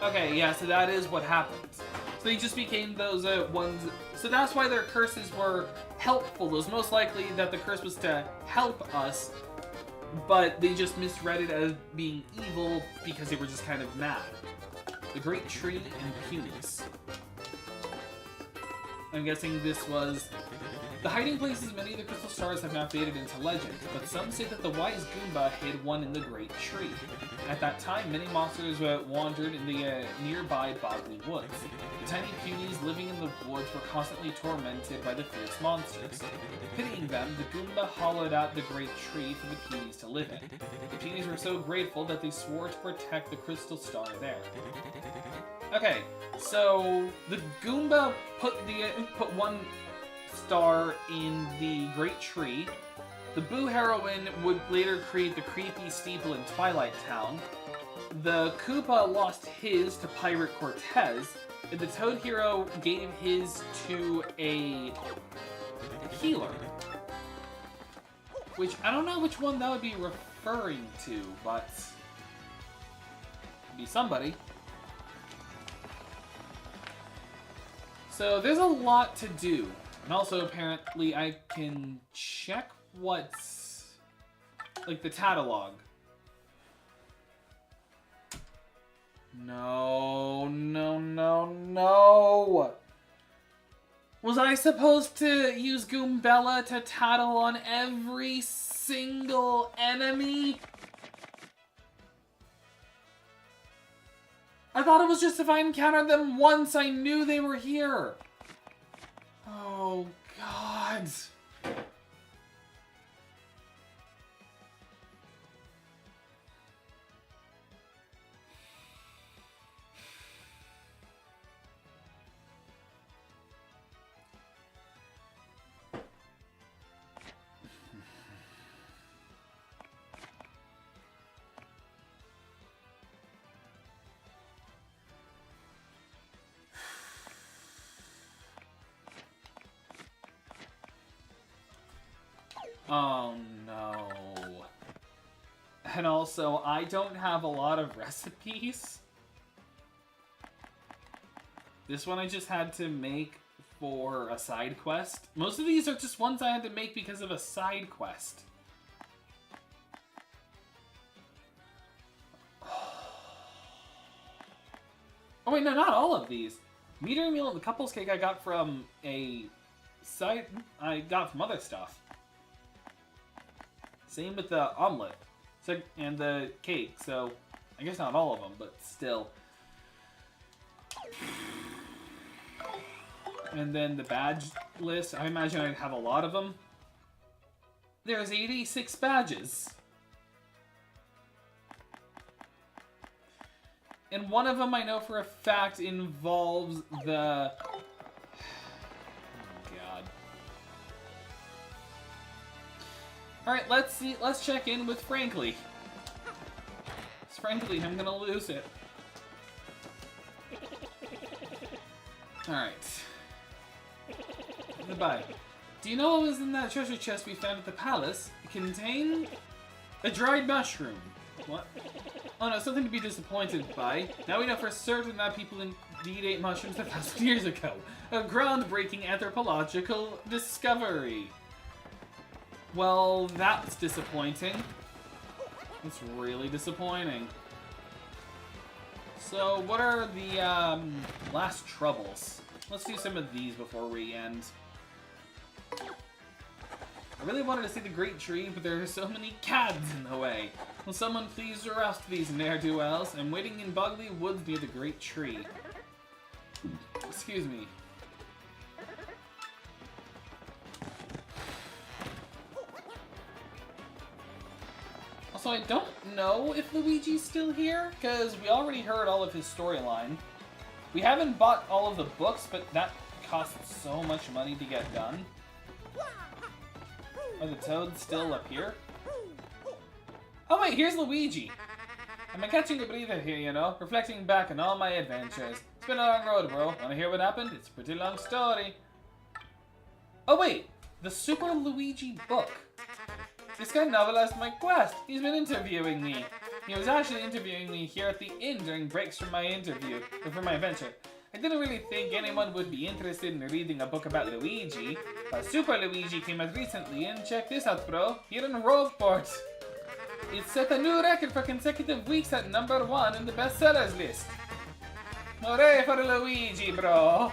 Okay, yeah, so that is what happened. So they just became those ones. So that's why their curses were helpful. It was most likely that the curse was to help us, but they just misread it as being evil because they were just kind of mad. The Great Tree and Punis. I'm guessing this was The hiding places of many of the crystal stars have now faded into legend, but some say that the wise Goomba hid one in the Great Tree. At that time, many monsters wandered in the nearby boggy woods. The tiny punies living in the woods were constantly tormented by the fierce monsters. Pitying them, the Goomba hollowed out the Great Tree for the punies to live in. The punies were so grateful that they swore to protect the crystal star there. Okay, so the Goomba put one star in the Great Tree. The Boo heroine would later create the creepy steeple in Twilight Town. The Koopa lost his to Pirate Cortez, and the Toad hero gave his to a healer. Which, I don't know which one that would be referring to, but it'd be somebody. So there's a lot to do. And also, apparently, I can check what's, like, the catalog. No. Was I supposed to use Goombella to tattle on every single enemy? I thought it was just if I encountered them once, I knew they were here. Oh, God. Oh no. And also, I don't have a lot of recipes. This one I just had to make for a side quest. Most of these are just ones I had to make because of a side quest. Oh wait, no, not all of these. Meteor meal and the couples cake I got from a site I got from other stuff. Same with the omelet and the cake, so I guess not all of them, but still. And then the badge list, I imagine I'd have a lot of them. There's 86 badges. And one of them I know for a fact involves the... Alright, let's check in with Frankly. Frankly, I'm gonna lose it. Alright. Goodbye. Do you know what was in that treasure chest we found at the palace? It contained a dried mushroom. What? Oh no, something to be disappointed by. Now we know for certain that people indeed ate mushrooms 1,000 years ago. A groundbreaking anthropological discovery. Well, that's disappointing. It's really disappointing. So, what are the last troubles? Let's do some of these before we end. I really wanted to see the Great Tree, but there are so many cads in the way. Will someone please arrest these ne'er-do-wells? I'm waiting in boggy woods near the Great Tree. Excuse me. Also, I don't know if Luigi's still here, because we already heard all of his storyline. We haven't bought all of the books, but that costs so much money to get done. Are the toads still up here? Oh wait, here's Luigi! I'm catching a breather here, you know, reflecting back on all my adventures. It's been a long road, bro. Wanna hear what happened? It's a pretty long story. Oh wait, the Super Luigi book. This guy novelized my quest. He's been interviewing me. He was actually interviewing me here at the inn during breaks from my adventure. I didn't really think anyone would be interested in reading a book about Luigi, but Super Luigi came out recently, and check this out, bro. Here in Rogueport. It set a new record for consecutive weeks at #1 in the bestsellers list. Hooray for Luigi, bro.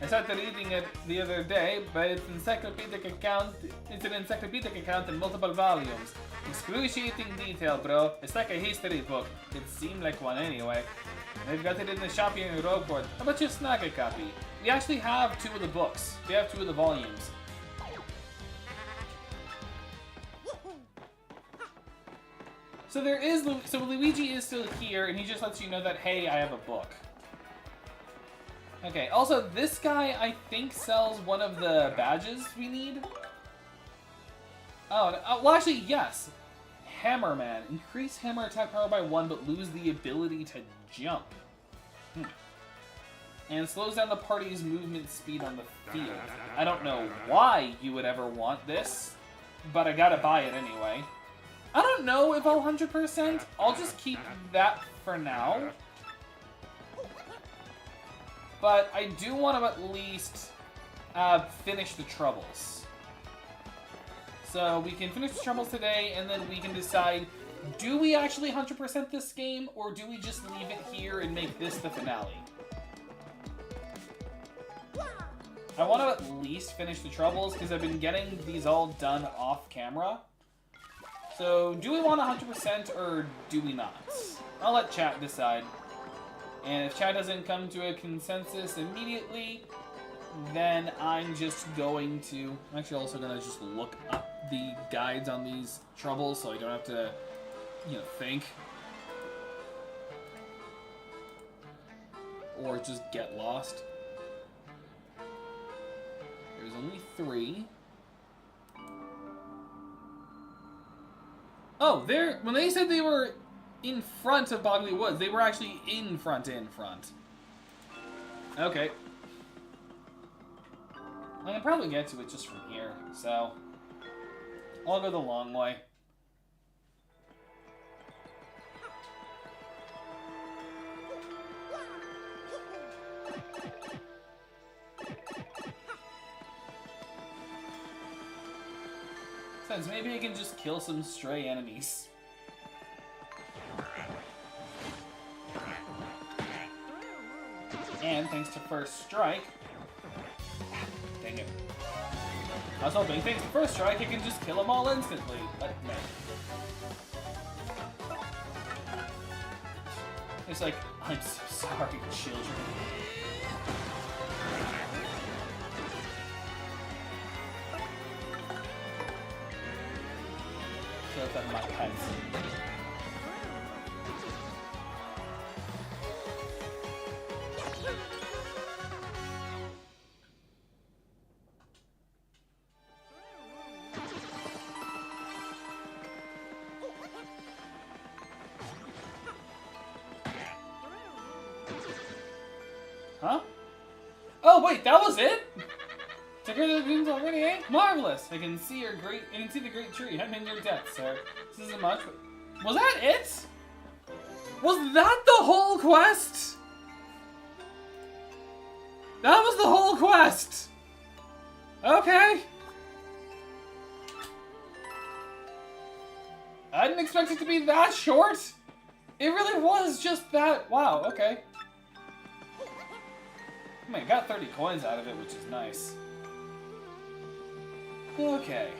I started reading it the other day, but it's an encyclopedic account in multiple volumes. Excruciating detail, bro. It's like a history book. It seemed like one anyway. They've got it in the shop here in Rogueport. How about you snag a copy? We actually have 2 of the books. We have 2 of the volumes. So Luigi is still here, and he just lets you know that, hey, I have a book. Okay, also, this guy, I think, sells one of the badges we need. Oh, well, actually, yes. Hammerman. Increase hammer attack power by 1, but lose the ability to jump. And slows down the party's movement speed on the field. I don't know why you would ever want this, but I gotta buy it anyway. I don't know if I'll 100%. I'll just keep that for now. But I do want to at least finish the Troubles. So we can finish the Troubles today, and then we can decide, do we actually 100% this game, or do we just leave it here and make this the finale? I want to at least finish the Troubles, because I've been getting these all done off camera. So, do we want 100% or do we not? I'll let chat decide. And if chat doesn't come to a consensus immediately, then I'm just going to... I'm actually also going to just look up the guides on these Troubles so I don't have to, think. Or just get lost. There's only 3. Oh, when they said they were in front of Boggly Woods, they were actually in front. Okay. I can probably get to it just from here, so I'll go the long way. Since maybe I can just kill some stray enemies. And thanks to First Strike... Dang it. I was hoping thanks to First Strike I can just kill them all instantly, but no. It's like, I'm so sorry, children. Kill them, my pets. Huh? Oh wait, that was it? Took her to the dunes already, eh? Marvelous! I can see the great tree. I'm in your debt, sir. This isn't much, but... Was that it? Was that the whole quest? That was the whole quest! Okay. I didn't expect it to be that short. It really was just that. Wow, okay. I mean, I got 30 coins out of it, which is nice. Okay.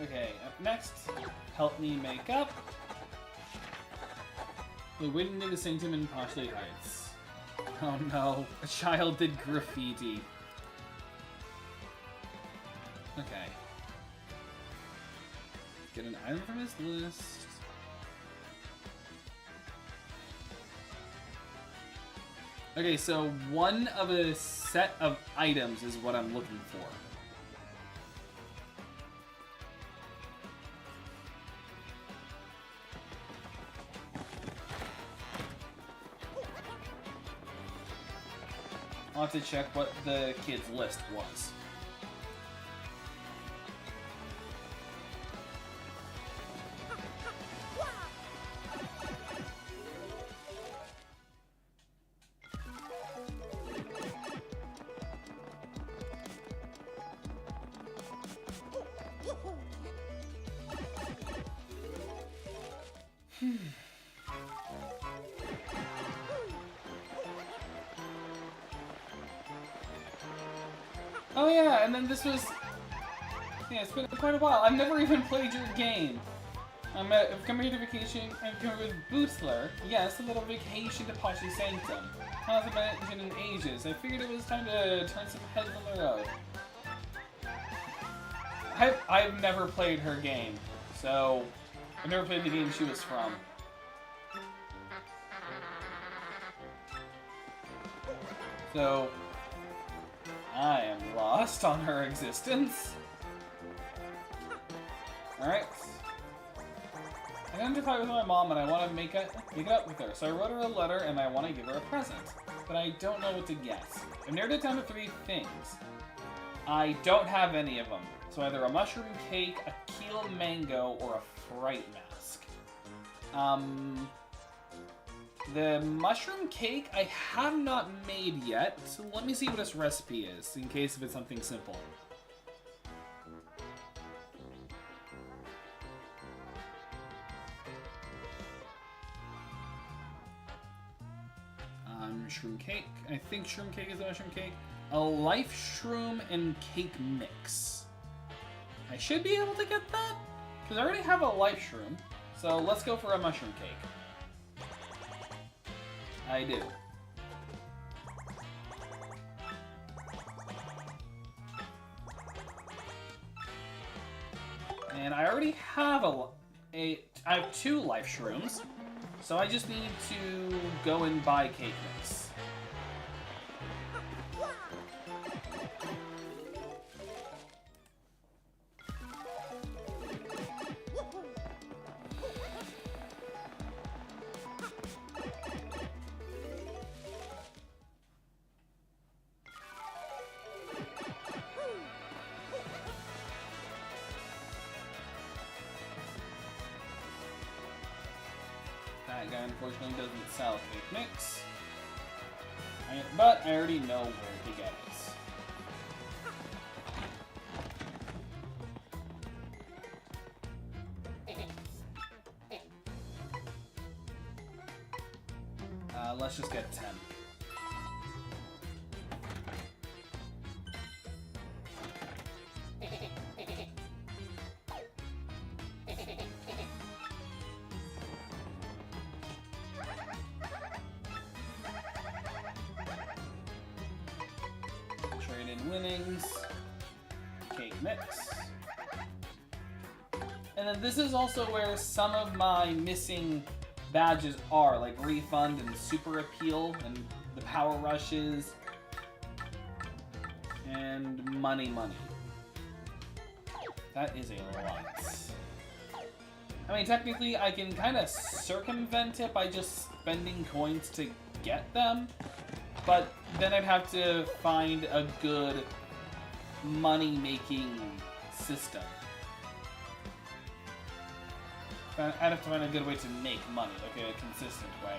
Okay, up next, help me make up. The wind in the sanctum in Poshley Heights. Oh no, a child did graffiti. Okay. Get an item from his list. Okay, so one of a set of items is what I'm looking for. I'll have to check what the kid's list was. Oh yeah, and then this was... Yeah, it's been quite a while. I've never even played your game. I've come here to vacation. I've come here with Boostler. Yes, a little vacation to Poshy Sanctum. Hasn't been in ages. I figured it was time to turn some heads on the road. I've never played her game, so... I've never played the game she was from. So... I am lost on her existence. Alright. I identified with my mom and I want to make it up with her. So I wrote her a letter and I want to give her a present. But I don't know what to get. I've narrowed it down to 3 things. I don't have any of them. So either a mushroom cake, a keel mango, or a fright mask. The mushroom cake I have not made yet, so let me see what this recipe is, in case if it's something simple. Shroom cake. I think shroom cake is a mushroom cake. A life shroom and cake mix. I should be able to get that, because I already have a life shroom. So let's go for a mushroom cake. I do. And I already have I have 2 life shrooms, so I just need to go and buy cake mix. That guy unfortunately doesn't sell cake mix. But I already know where to get it. Let's just get 10. Trade in winnings. Cake mix. And then this is also where some of my missing badges are, like refund and super appeal and the power rushes and money. That is a lot. I mean, technically I can kind of circumvent it by just spending coins to get them, but then I'd have to find a good money-making system. I'd have to find a good way to make money, like a consistent way.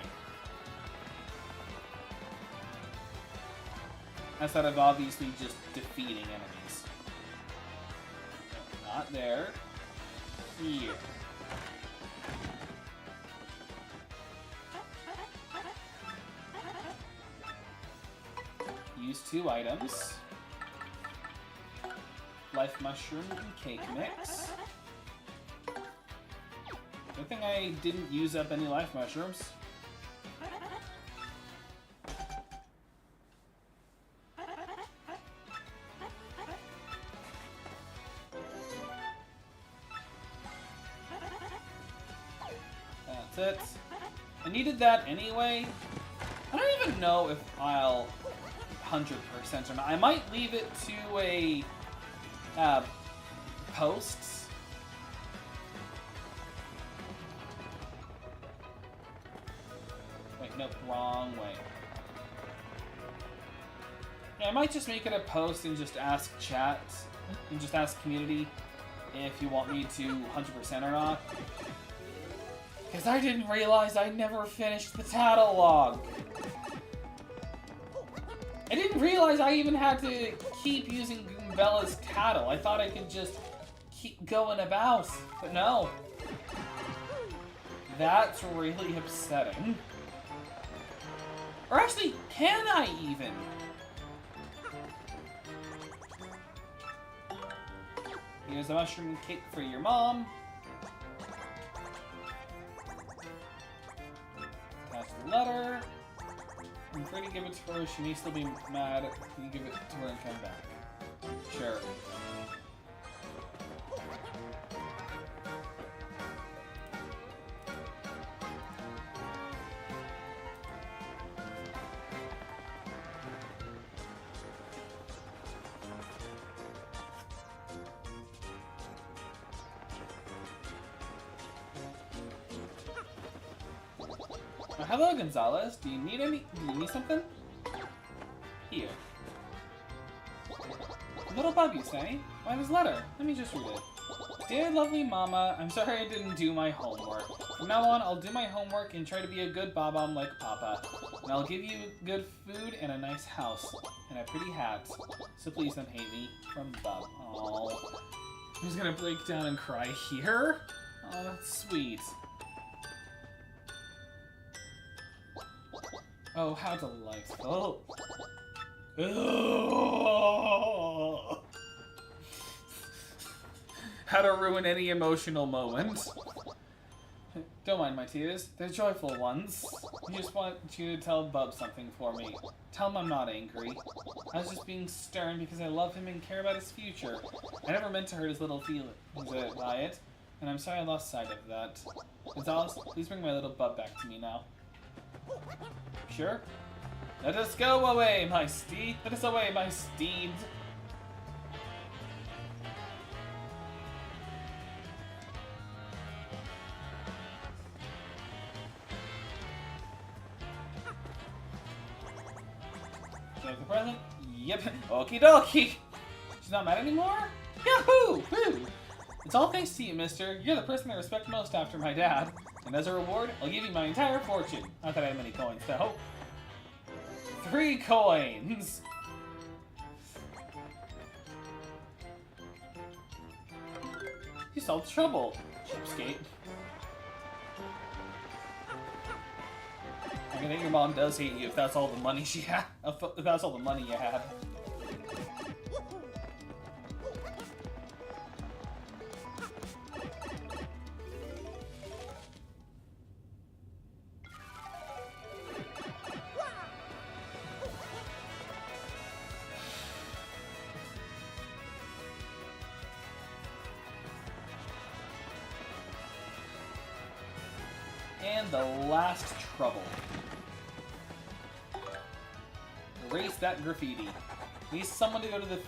Instead of obviously just defeating enemies. Not there. Here. Use 2 items. Life mushroom and cake mix. Good thing I didn't use up any life mushrooms. That's it. I needed that anyway. I don't even know if I'll 100% or not. I might leave it to a post. Wait, nope, wrong way. Yeah, I might just make it a post and just ask chat and just ask community if you want me to 100% or not. Because I didn't realize I never finished the tattle log. I didn't realize I even had to keep using Goombella's tattle. I thought I could just keep going about, but no. That's really upsetting. Or actually, can I even? Here's a mushroom cake for your mom. Attach the letter. I'm free to give it to her. She may still be mad. You give it to her and come back. Sure. Hello, Gonzalez. Do you need something? Here. Little bub, you say? Why this letter? Let me just read it. Dear lovely mama, I'm sorry I didn't do my homework. From now on, I'll do my homework and try to be a good Bob-omb like Papa. And I'll give you good food and a nice house. And a pretty hat. So please don't hate me. From Bub. Oh, who's gonna break down and cry here? Oh, that's sweet. Oh, how delightful. Oh. How to ruin any emotional moment. Don't mind my tears. They're joyful ones. I just want you to tell Bub something for me. Tell him I'm not angry. I was just being stern because I love him and care about his future. I never meant to hurt his little feelings by it, and I'm sorry I lost sight of that. Gonzalez, please bring my little Bub back to me now. Sure. Let us go away, my steed. Let us away, my steed. Take the present? Yep. Okie dokie. She's not mad anymore? Yahoo! Woo! It's all thanks to you, mister. You're the person I respect most after my dad. And as a reward, I'll give you my entire fortune. Not that I have many coins, though. 3 coins! You solved trouble, cheapskate. I think your mom does hate you if that's all the money she had. If that's all the money you had. And the last trouble. Erase that graffiti. Need someone to go to the...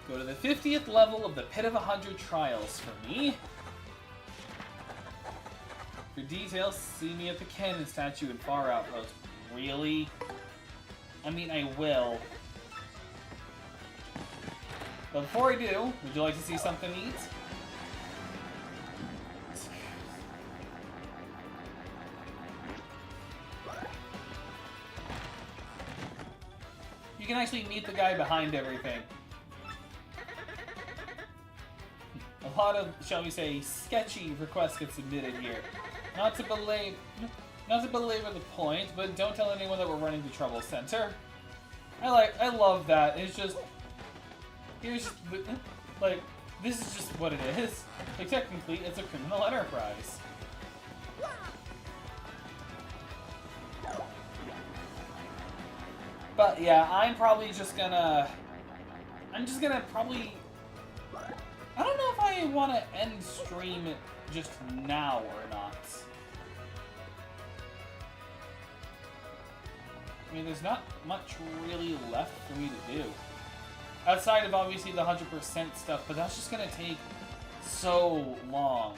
Go to the 50th level of the Pit of 100 Trials for me. For details, see me at the cannon statue in Far Outpost. Really? I mean, I will. But before I do, would you like to see something neat? You can actually meet the guy behind everything. A lot of, shall we say, sketchy requests get submitted here. Not to belabor the point, but don't tell anyone that we're running the Trouble Center. I love that. It's just, here's, like, this is just what it is. Like, technically, it's a criminal enterprise. But yeah, I'm probably just gonna I'm just gonna probably... I don't know if I want to end stream just now or not. I mean, there's not much really left for me to do. Outside of, obviously, the 100% stuff, but that's just gonna take so long.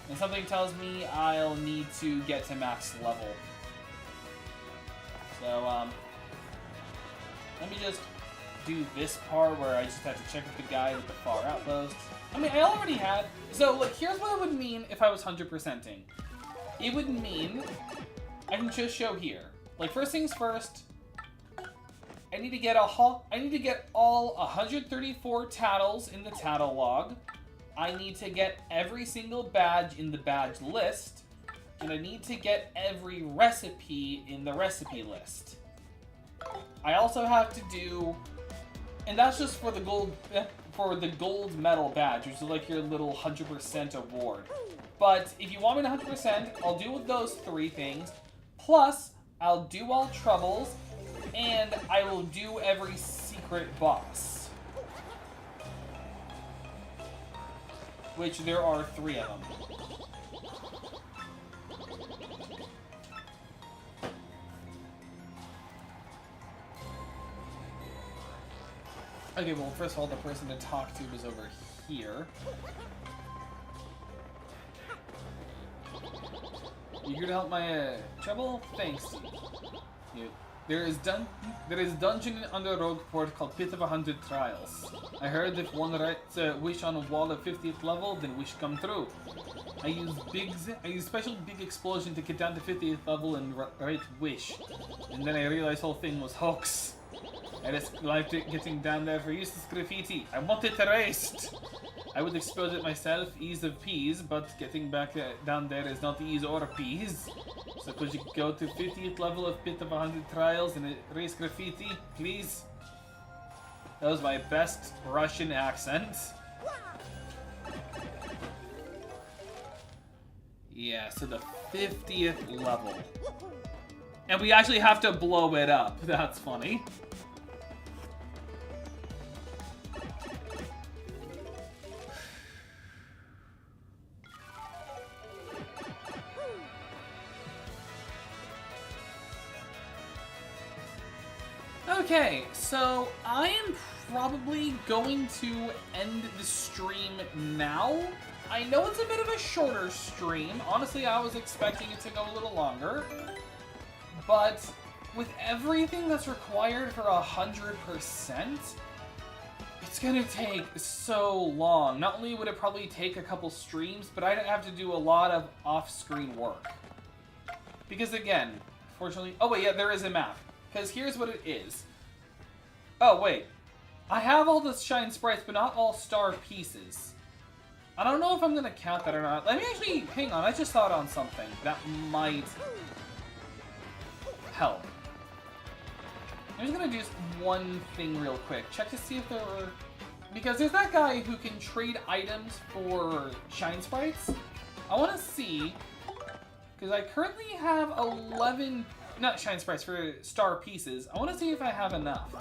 And something tells me I'll need to get to max level. So, let me just do this part where I just have to check with the guy with the far outpost. I mean, I already had... So, look, here's what it would mean if I was 100%ing. It would mean... I can just show here. Like, first things first, I need to get all 134 tattles in the tattle log. I need to get every single badge in the badge list. And I need to get every recipe in the recipe list. I also have to do... And that's just for the gold medal badge, which is like your little 100% award. But if you want me to 100%, I'll do those 3 things. Plus, I'll do all troubles, and I will do every secret boss. Which there are 3 of them. Okay, well, first of all, the person to talk to was over here. You here to help my trouble? Thanks. There is dungeon on the rogue port called Pit of 100 Trials. I heard if one writes a wish on a wall at 50th level, then wish come true. I use special big explosion to get down to 50th level and write wish. And then I realized whole thing was hoax. I risked life getting down there for useless graffiti. I want it erased! I would explode it myself, ease of peas, but getting back down there is not ease or peas. So could you go to 50th level of Pit of 100 Trials and erase graffiti, please? That was my best Russian accent. Yeah, so the 50th level. And we actually have to blow it up. That's funny. Okay, so I am probably going to end the stream now. I know it's a bit of a shorter stream. Honestly, I was expecting it to go a little longer. But with everything that's required for 100%, it's gonna take so long. Not only would it probably take a couple streams, but I'd have to do a lot of off-screen work. Because again, fortunately... Oh wait, yeah, there is a map. Because here's what it is. Oh, wait. I have all the shine sprites, but not all star pieces. I don't know if I'm going to count that or not. Let me actually... Hang on, I just thought on something that might help. I'm just going to do one thing real quick. Check to see if there were... Because there's that guy who can trade items for shine sprites. I want to see... Because I currently have 11... Not shine sprites, for star pieces. I want to see if I have enough.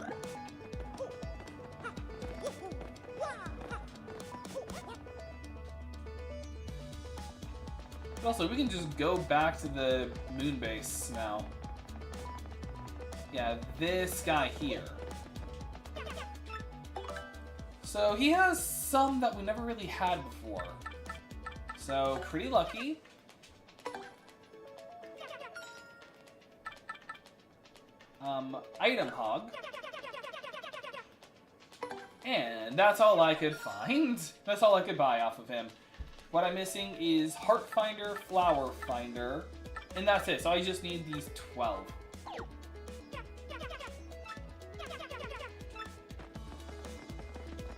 Also, we can just go back to the moon base now. Yeah, this guy here. So he has some that we never really had before. So, pretty lucky. Item hog. And that's all I could find. That's all I could buy off of him. What I'm missing is Heart Finder, Flower Finder, and that's it. So I just need these 12.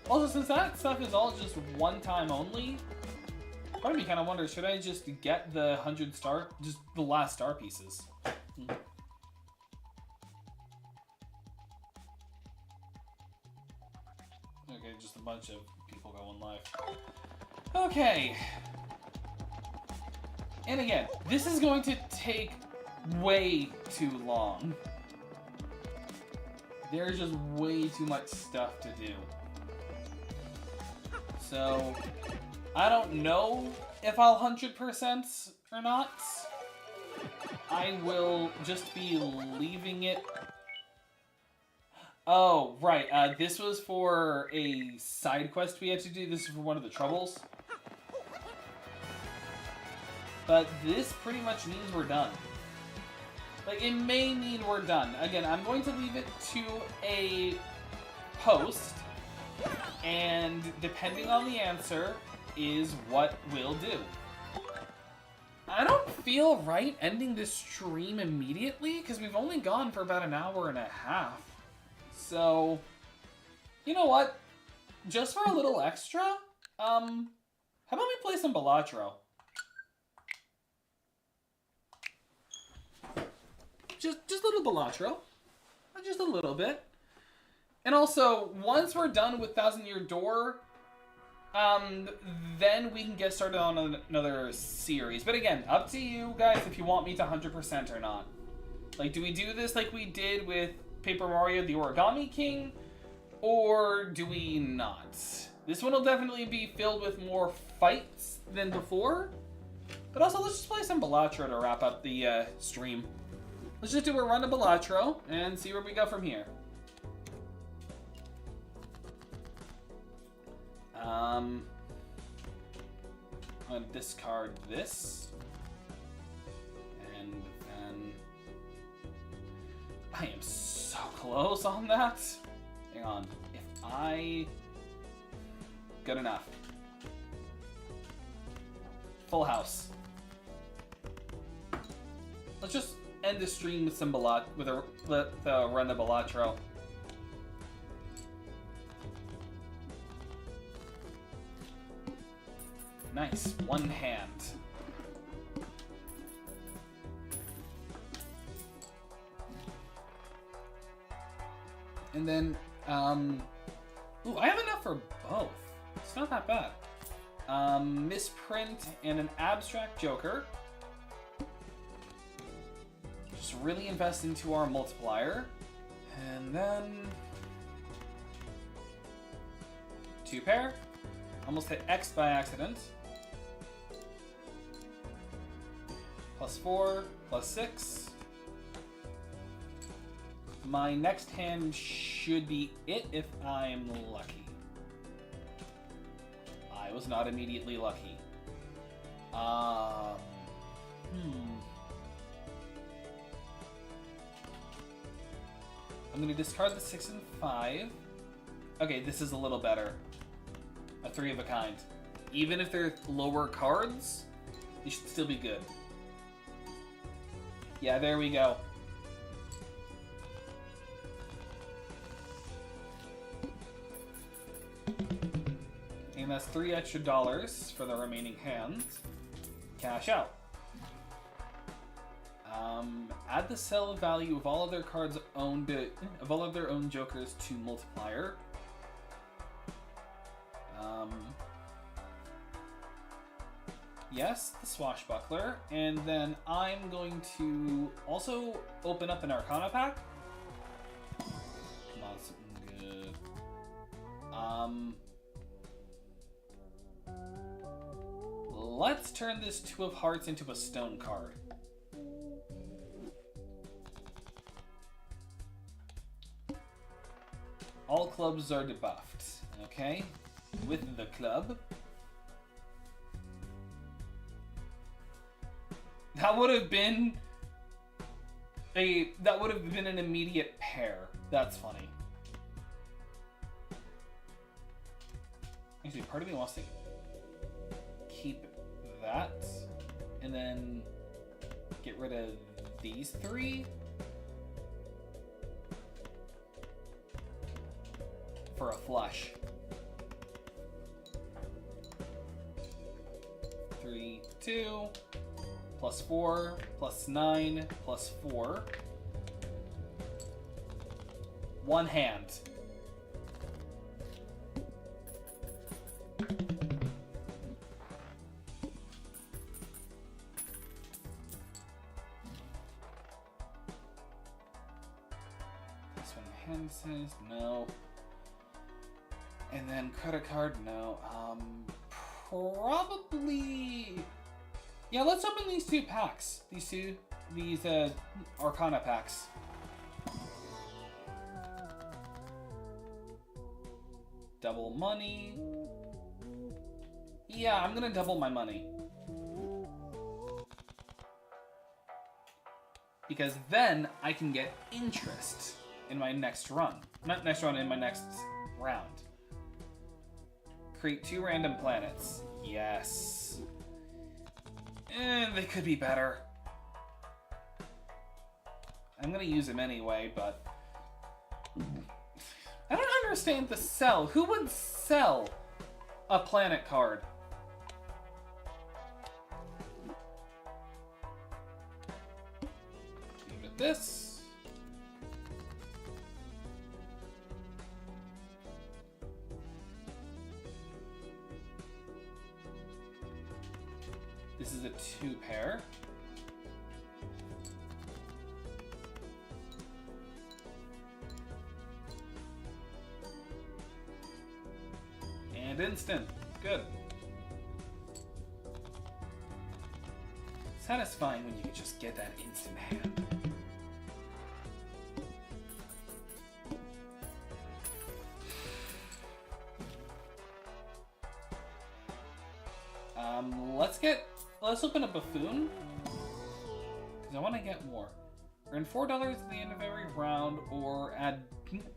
Also, since that stuff is all just one time only, part of me kind of wonders, should I just get the 100 star, just the last star pieces? Okay, just a bunch of people going live. Okay. And again, this is going to take way too long. There's just way too much stuff to do. So, I don't know if I'll 100% or not. I will just be leaving it. Oh, right. This was for a side quest we had to do. This is for one of the troubles. But this pretty much means we're done. Like, it may mean we're done. Again, I'm going to leave it to a post, and depending on the answer is what we'll do. I don't feel right ending this stream immediately, because we've only gone for about an hour and a half. So, you know what? Just for a little extra, how about we play some Balatro? Just a little Balatro. Just a little bit. And also, once we're done with Thousand Year Door, then we can get started on another series. But again, up to you guys if you want me to 100% or not. Like, do we do this like we did with Paper Mario the Origami King? Or do we not? This one will definitely be filled with more fights than before. But also, let's just play some Balatro to wrap up the stream. Let's just do a run of Balatro and see where we go from here. I'm gonna discard this. And then I am so close on that. Hang on. If I... Good enough. Full house. Let's just end the stream with some with a run of Balatro. Nice. One hand. And then, ooh, I have enough for both. It's not that bad. Misprint and an abstract joker. Just really invest into our multiplier. And then... 2 pair. Almost hit X by accident. +4, +6. My next hand should be it if I'm lucky. I was not immediately lucky. I'm gonna discard the 6 and 5. Okay, this is a little better. A 3 of a kind. Even if they're lower cards, they should still be good. Yeah, there we go. And that's $3 extra for the remaining hands. Cash out. Add the sell value of all of their cards owned of all of their own jokers to multiplier. Yes, the swashbuckler, and then I'm going to also open up an Arcana pack. Not something good. Let's turn this 2 of Hearts into a stone card. All clubs are debuffed. Okay, with the club. That would have been an immediate pair. That's funny. Actually, part of me wants to keep that and then get rid of these 3 for a flush. 3, 2. +4, +9, +4. 1 hand. This one hand says no. And then credit card, no. Probably... Yeah, let's open these two packs. These Arcana packs. Double money. Yeah, I'm gonna double my money. Because then I can get interest in my next run. Not next run, in my next round. Create 2 random planets. Yes. And they could be better. I'm gonna use them anyway, but... I don't understand the sell. Who would sell a planet card? Give it this. This is a 2-pair. And instant. Good. Satisfying when you can just get that instant hand. Let's open a buffoon. Because I want to get more. Earn $4 at the end of every round, or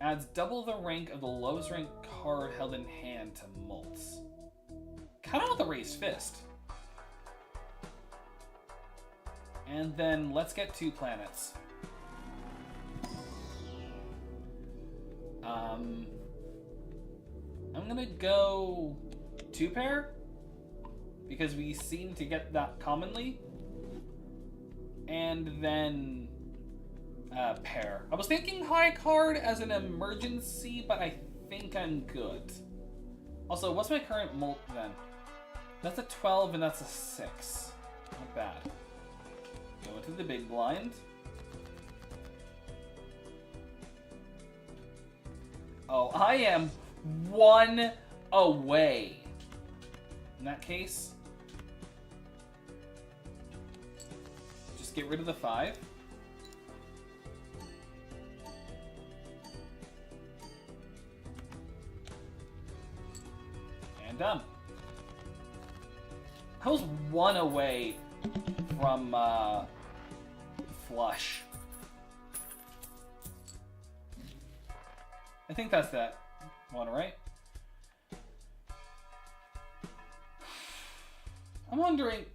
adds double the rank of the lowest ranked card held in hand to Mults. Kind of want the raised fist. And then let's get 2 planets. I'm gonna go 2-pair. Because we seem to get that commonly. And then pair. I was thinking high card as an emergency, but I think I'm good. Also, what's my current mult then? That's a 12 and that's a 6. Not bad. Go into the big blind. Oh, I am 1 away. In that case, just get rid of the 5. And done. I was 1 away from flush. I think that's that one, right? I'm wondering,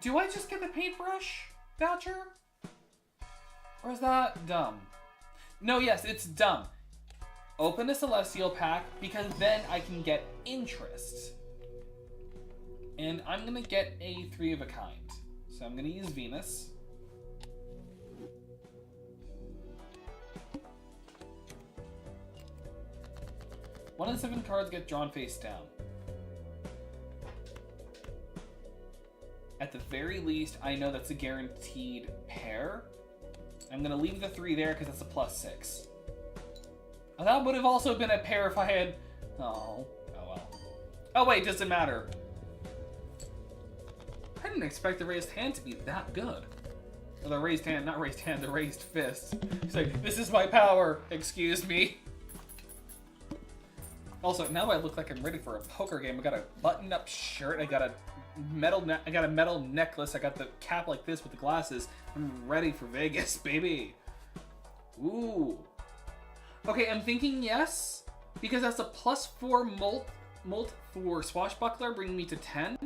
do I just get the paintbrush voucher? Or is that dumb? No, yes, it's dumb. Open a Celestial pack, because then I can get interest. And I'm gonna get a 3 of a kind. So I'm gonna use Venus. One of the 7 cards get drawn face down. At the very least, I know that's a guaranteed pair. I'm gonna leave the 3 there because that's a +6. Oh, that would have also been a pair if I had... Oh well. Oh wait, doesn't matter. I didn't expect the raised hand to be that good. Or the raised hand, not raised hand, the raised fist. It's like, this is my power, excuse me. Also, now I look like I'm ready for a poker game. I got a buttoned-up shirt. I got a metal necklace. I got the cap like this with the glasses. I'm ready for Vegas, baby. Ooh. Okay, I'm thinking yes, because that's a +4 molt for Swashbuckler, bringing me to 10,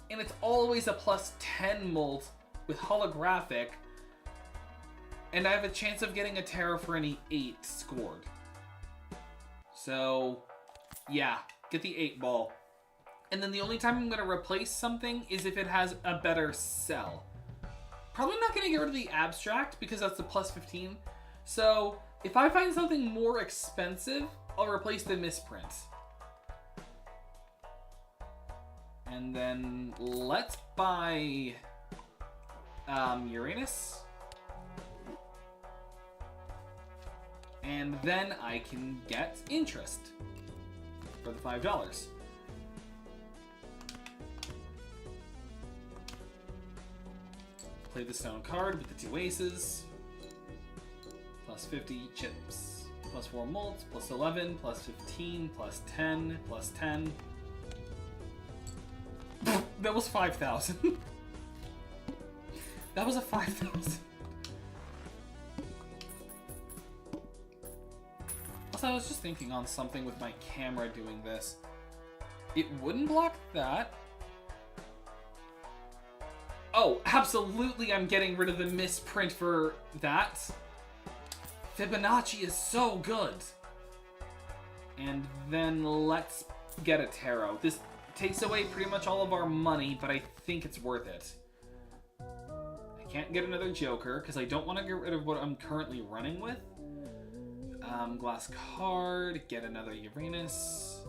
and it's always a +10 molt with holographic, and I have a chance of getting a Terra for any 8 scored. So, yeah, get the 8 ball. And then the only time I'm going to replace something is if it has a better sell. Probably not going to get rid of the abstract because that's the +15. So if I find something more expensive, I'll replace the misprint. And then let's buy Uranus. And then I can get interest. for the $5. Play the stone card with the 2 aces. Plus 50 chips. Plus 4 molts, plus 11, plus 15, plus 10, plus 10. That was 5,000. That was a 5,000. Also, I was just thinking on something with my camera doing this. It wouldn't block that. Oh, absolutely I'm getting rid of the misprint for that. Fibonacci is so good. And then let's get a tarot. This takes away pretty much all of our money, but I think it's worth it. I can't get another Joker, because I don't want to get rid of what I'm currently running with. Glass card, get another Uranus.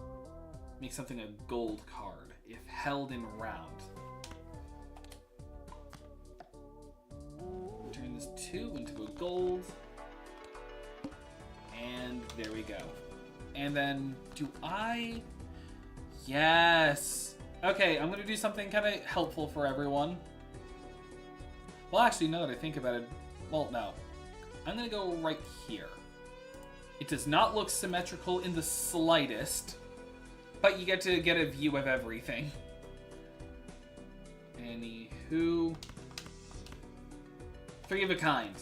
Make something a gold card, if held in round. Turn this 2 into a gold. And there we go. And then, do I... Yes! Okay, I'm gonna do something kind of helpful for everyone. Well, actually, now that I think about it... Well, no. I'm gonna go right here. It does not look symmetrical in the slightest, but you get to get a view of everything. Anywho... 3 of a kind.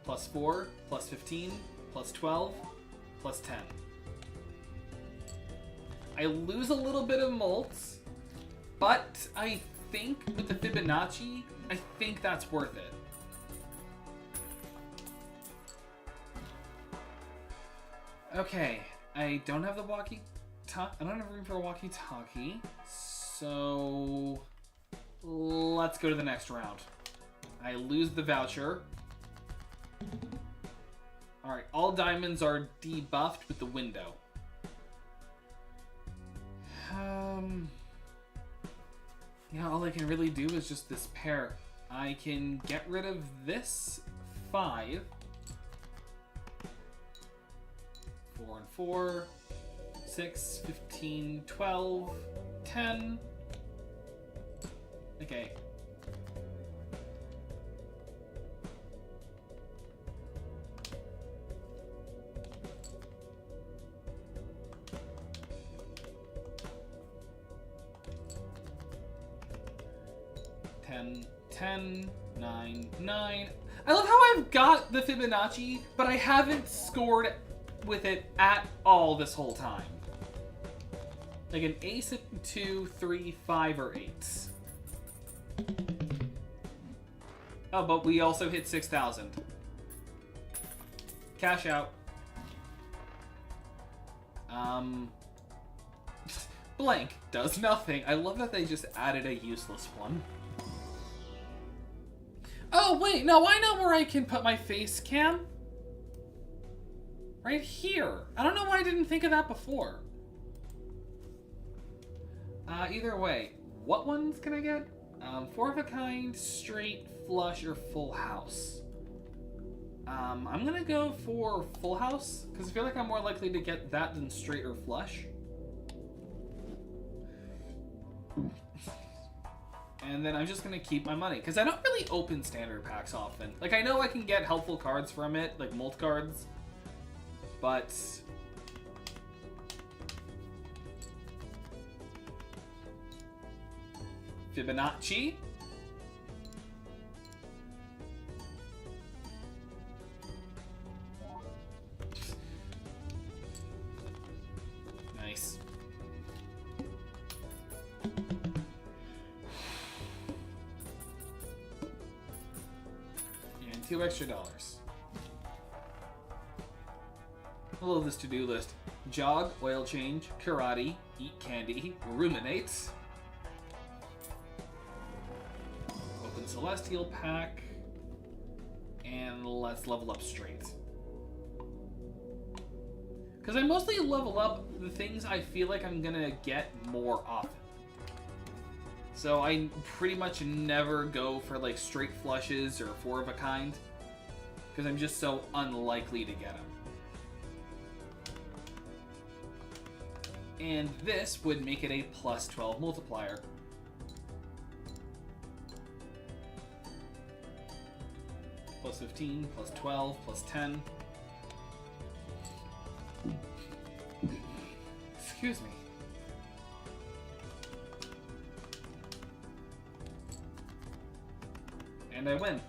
Plus 4, plus 15, plus 12, plus 10. I lose a little bit of molts, but I think with the Fibonacci, I think that's worth it. Okay, I don't have the walkie-talkie. I don't have room for a walkie-talkie, so let's go to the next round. I lose the voucher. Alright, all diamonds are debuffed with the window. Yeah, all I can really do is just this pair. I can get rid of this 5. 4 and 4. 6, 15, 12, 10. Okay. Ten, 9, 9. I love how I've got the Fibonacci, but I haven't scored with it at all this whole time. Like an ace at 2, 3, 5, or 8. Oh, but we also hit 6,000. Cash out. Blank does nothing. I love that they just added a useless one. Oh, wait, no, I know where I can put my face cam. Right here. I don't know why I didn't think of that before. Either way, what ones can I get? 4 of a kind, straight, flush, or full house. I'm gonna go for full house, because I feel like I'm more likely to get that than straight or flush. And then I'm just gonna keep my money, because I don't really open standard packs often. Like, I know I can get helpful cards from it, like molt cards, but... Fibonacci. Nice. And $2 extra. Hello, this to-do list. Jog, oil change, karate, eat candy, ruminate. Open Celestial pack. And let's level up straight. Because I mostly level up the things I feel like I'm gonna get more often. So I pretty much never go for like straight flushes or 4 of a kind. Because I'm just so unlikely to get them. And this would make it a plus 12 multiplier. Plus 15, plus 12, plus 10. Excuse me. And I win.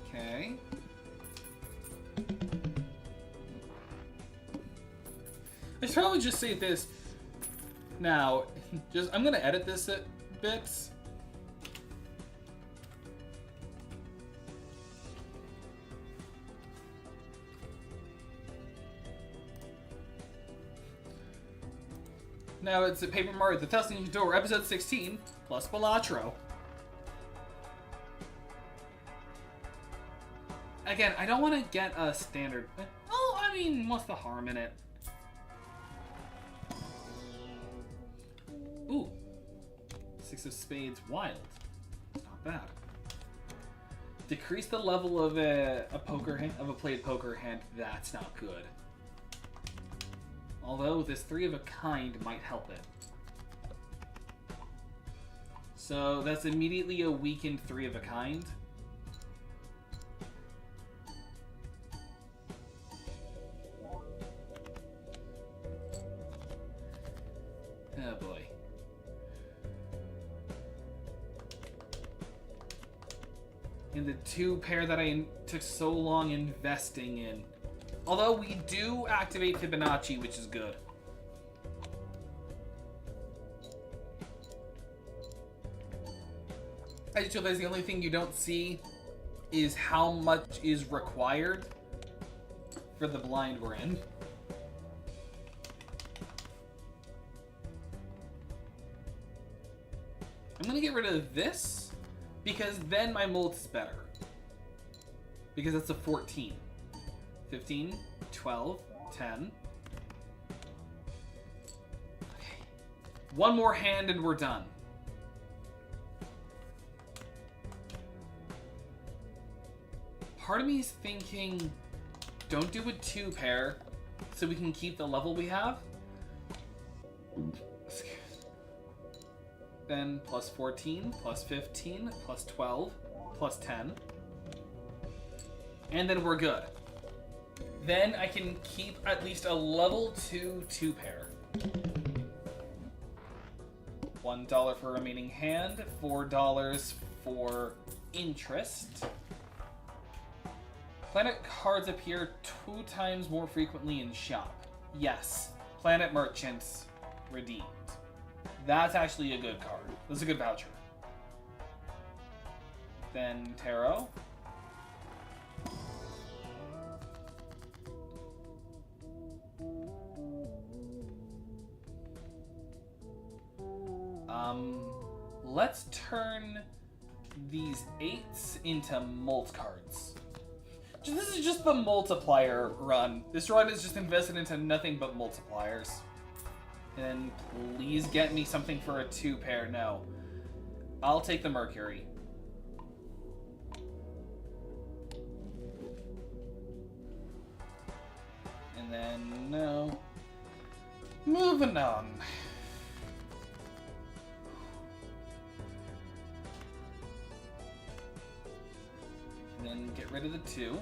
Okay. I should probably just say this now. I'm gonna edit this a bit. Now it's a Paper Mario the Thousand Year Door, episode 16, plus Balatro. Again, I don't want to get a standard. Oh, I mean, what's the harm in it? Ooh. Six of Spades, wild. Not bad. Decrease the level of a poker hand, of a played poker hand. That's not good. Although this three of a kind might help it. So that's immediately a weakened three of a kind. Oh boy. And the two pair that I took so long investing in. Although we do activate Fibonacci, which is good. I just realized the only thing you don't see is how much is required for the blind we're in. I'm gonna get rid of this because then my mult is better. Because that's a 14. 15, 12, 10. Okay. One more hand and we're done. Part of me is thinking, don't do a two pair so we can keep the level we have. Then plus 14, plus 15, plus 12, plus 10. And then we're good. Then I can keep at least a level 2 two pair. $1 for remaining hand, $4 for interest. Planet cards appear 2 times more frequently in shop. Yes, Planet Merchants redeemed. That's actually a good card. That's a good voucher. Then Tarot. Let's turn these 8s into mult cards. This is just the multiplier run. This run is just invested into nothing but multipliers. And please get me something for a 2 pair. No. I'll take the Mercury. And then, no. Moving on. And then get rid of the 2.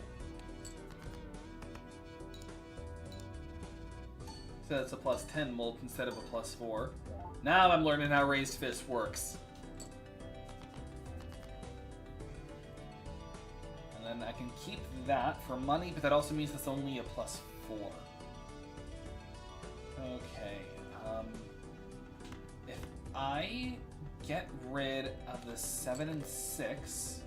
So that's a plus 10 mult instead of a plus 4. Now I'm learning how Raised Fist works. And then I can keep that for money, but that also means it's only a plus 4. Okay. If I get rid of the 7 and 6,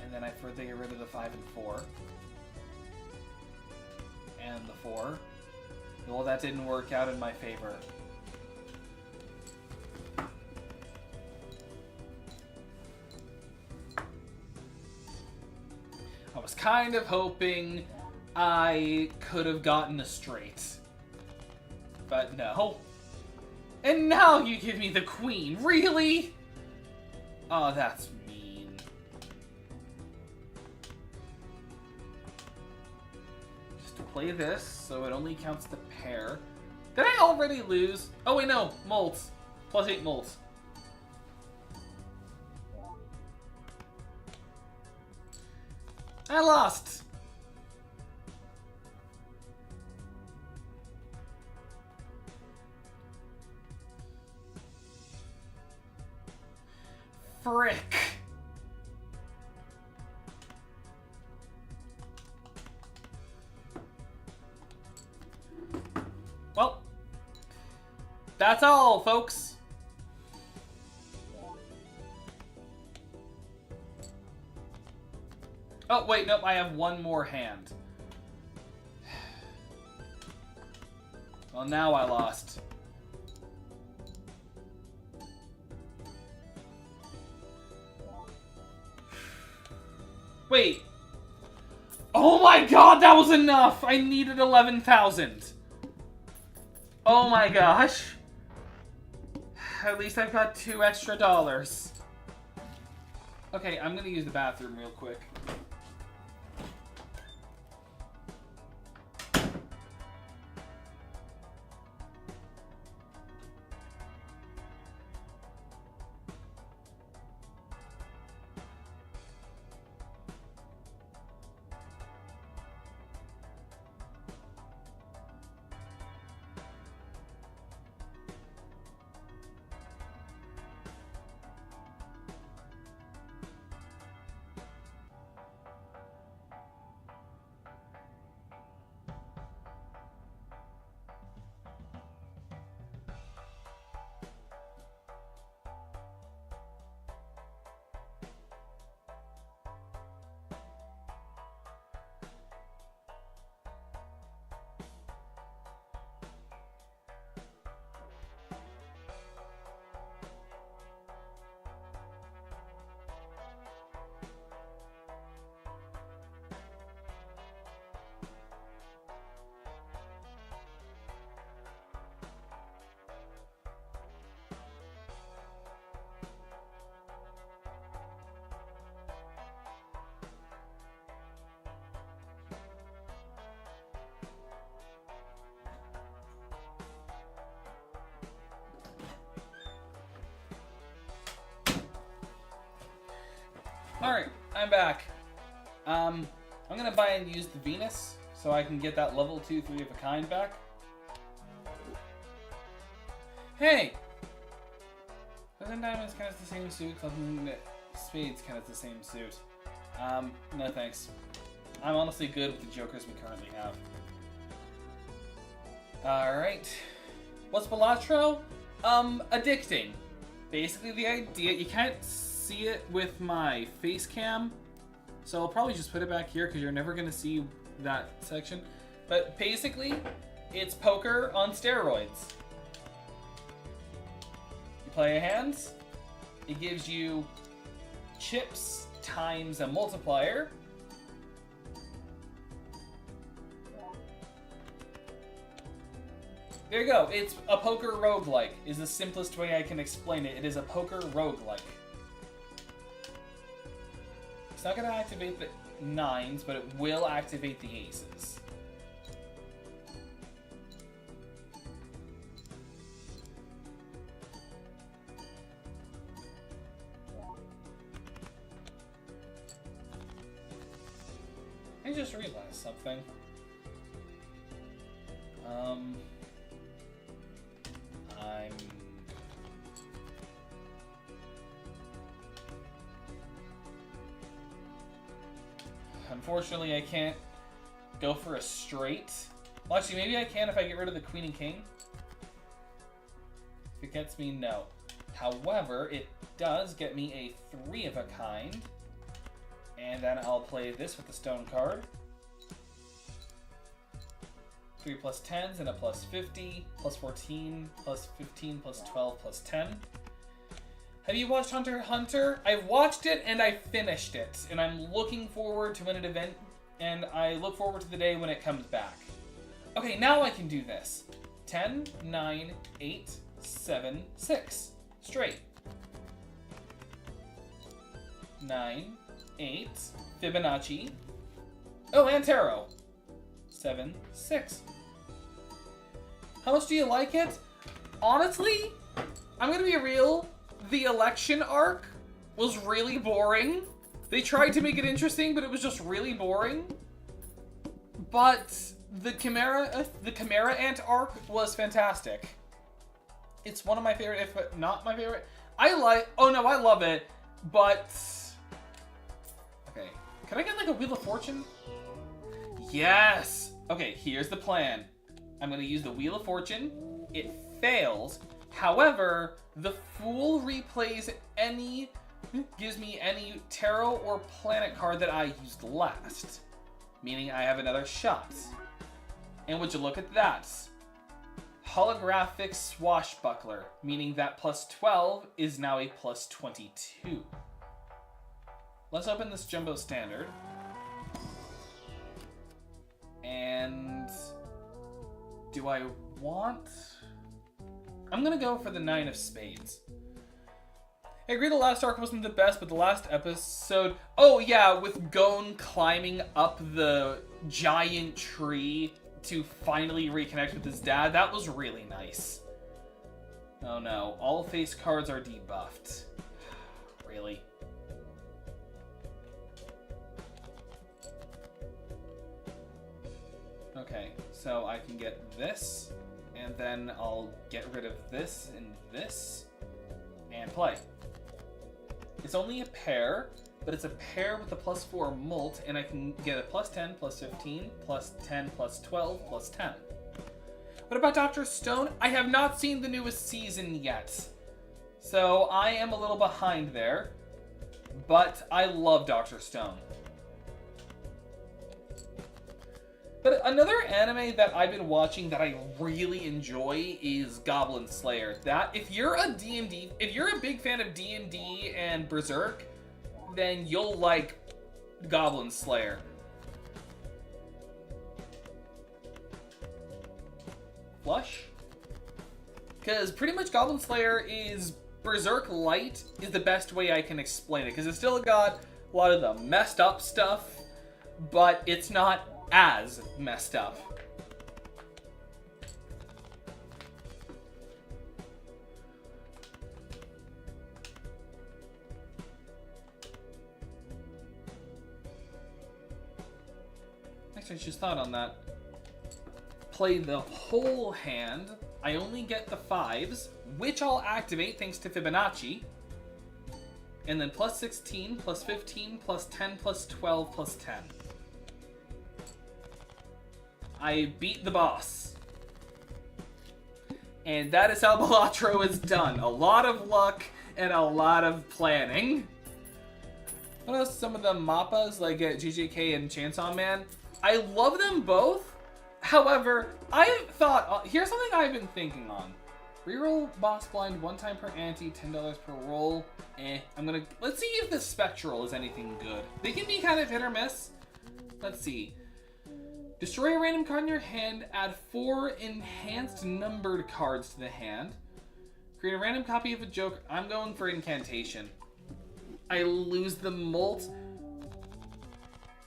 and then I further get rid of the 5 and 4, and the 4, well, that didn't work out in my favor. I was kind of hoping I could have gotten a straight. But no. And now you give me the queen. Really? Oh, that's mean. Just to play this, so it only counts the pair. Did I already lose? Oh wait, no. Molts. Plus 8 molts. I lost. Frick. Well, that's all, folks. Oh, wait, nope, I have one more hand. Well, now I lost. Wait. Oh my god, that was enough! I needed 11,000. Oh my gosh. At least I've got $2 extra. Okay, I'm gonna use the bathroom real quick. Alright, I'm back. I'm gonna buy and use the Venus so I can get that level 2 3 of a kind back. Hey! Doesn't diamonds count as the same suit? Something spades count as the same suit. No thanks. I'm honestly good with the jokers we currently have. Alright. What's Balatro? Addicting. Basically the idea, you can't see it with my face cam, so I'll probably just put it back here because you're never going to see that section. But basically, it's poker on steroids. You play your hands, it gives you chips times a multiplier. There you go, it's a poker roguelike, is the simplest way I can explain it. It is a poker roguelike. It's not going to activate the 9s, but it will activate the aces. I just realized something. Unfortunately, I can't go for a straight. Well, actually, maybe I can if I get rid of the queen and king. If it gets me, no. However, it does get me a 3 of a kind. And then I'll play this with the stone card. 3 plus 10s and a plus 50, plus 14, plus 15, plus 12, plus 10. Have you watched Hunter x Hunter? I've watched it and I finished it. And I'm looking forward to an event, and I look forward to the day when it comes back. Okay, now I can do this. 10, 9, 8, 7, 6. Straight. 9, 8. Fibonacci. Oh, and tarot. 7, 6. How much do you like it? Honestly, I'm gonna be real. The election arc was really boring. They tried to make it interesting, but it was just really boring. But the Chimera Ant arc was fantastic. It's one of my favorite, if not my favorite. I love it, but... Okay, can I get like a Wheel of Fortune? Yes! Okay, here's the plan. I'm gonna use the Wheel of Fortune. It fails. However, the Fool gives me any tarot or planet card that I used last. Meaning I have another shot. And would you look at that? Holographic Swashbuckler, meaning that plus 12 is now a plus 22. Let's open this Jumbo Standard. And do I want... I'm gonna go for the 9 of Spades. I agree the last arc wasn't the best, but the last episode... Oh yeah, with Gon climbing up the giant tree to finally reconnect with his dad, that was really nice. Oh no, all face cards are debuffed. Really? Okay, so I can get this, and then I'll get rid of this and this, and play. It's only a pair, but it's a pair with a plus 4 molt, and I can get a plus 10, plus 15, plus 10, plus 12, plus 10. What about Dr. Stone? I have not seen the newest season yet, so I am a little behind there, but I love Dr. Stone. But another anime that I've been watching that I really enjoy is Goblin Slayer. That, if you're a big fan of D&D and Berserk, then you'll like Goblin Slayer. Flush? Because pretty much Goblin Slayer is Berserk Light is the best way I can explain it. Because it's still got a lot of the messed up stuff, but it's not as messed up. Actually, I just thought on that. Play the whole hand. I only get the 5s, which I'll activate thanks to Fibonacci. And then plus 16, plus 15, plus 10, plus 12, plus 10. I beat the boss. And that is how Balatro is done. A lot of luck and a lot of planning. What else? Some of the MAPPAs, like JJK and Chainsaw Man. I love them both. However, I thought... here's something I've been thinking on. Reroll boss blind 1 time per ante, $10 per roll. Let's see if the Spectral is anything good. They can be kind of hit or miss. Let's see. Destroy a random card in your hand, add 4 enhanced numbered cards to the hand. Create a random copy of a joke. I'm going for Incantation. I lose the molt.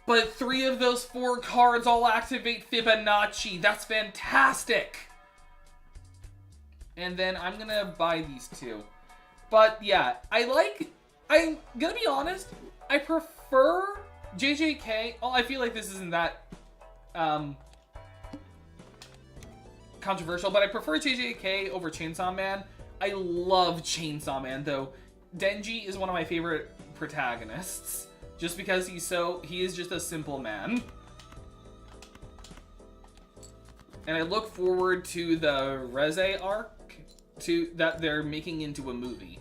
But 3 of those 4 cards all activate Fibonacci. That's fantastic. And then I'm gonna buy these 2. But yeah, I'm gonna be honest, I prefer JJK. Oh, I feel like this isn't that controversial, but I prefer JJK over Chainsaw Man. I love Chainsaw Man, though. Denji is one of my favorite protagonists, just because he is just a simple man. And I look forward to the Reze arc that they're making into a movie.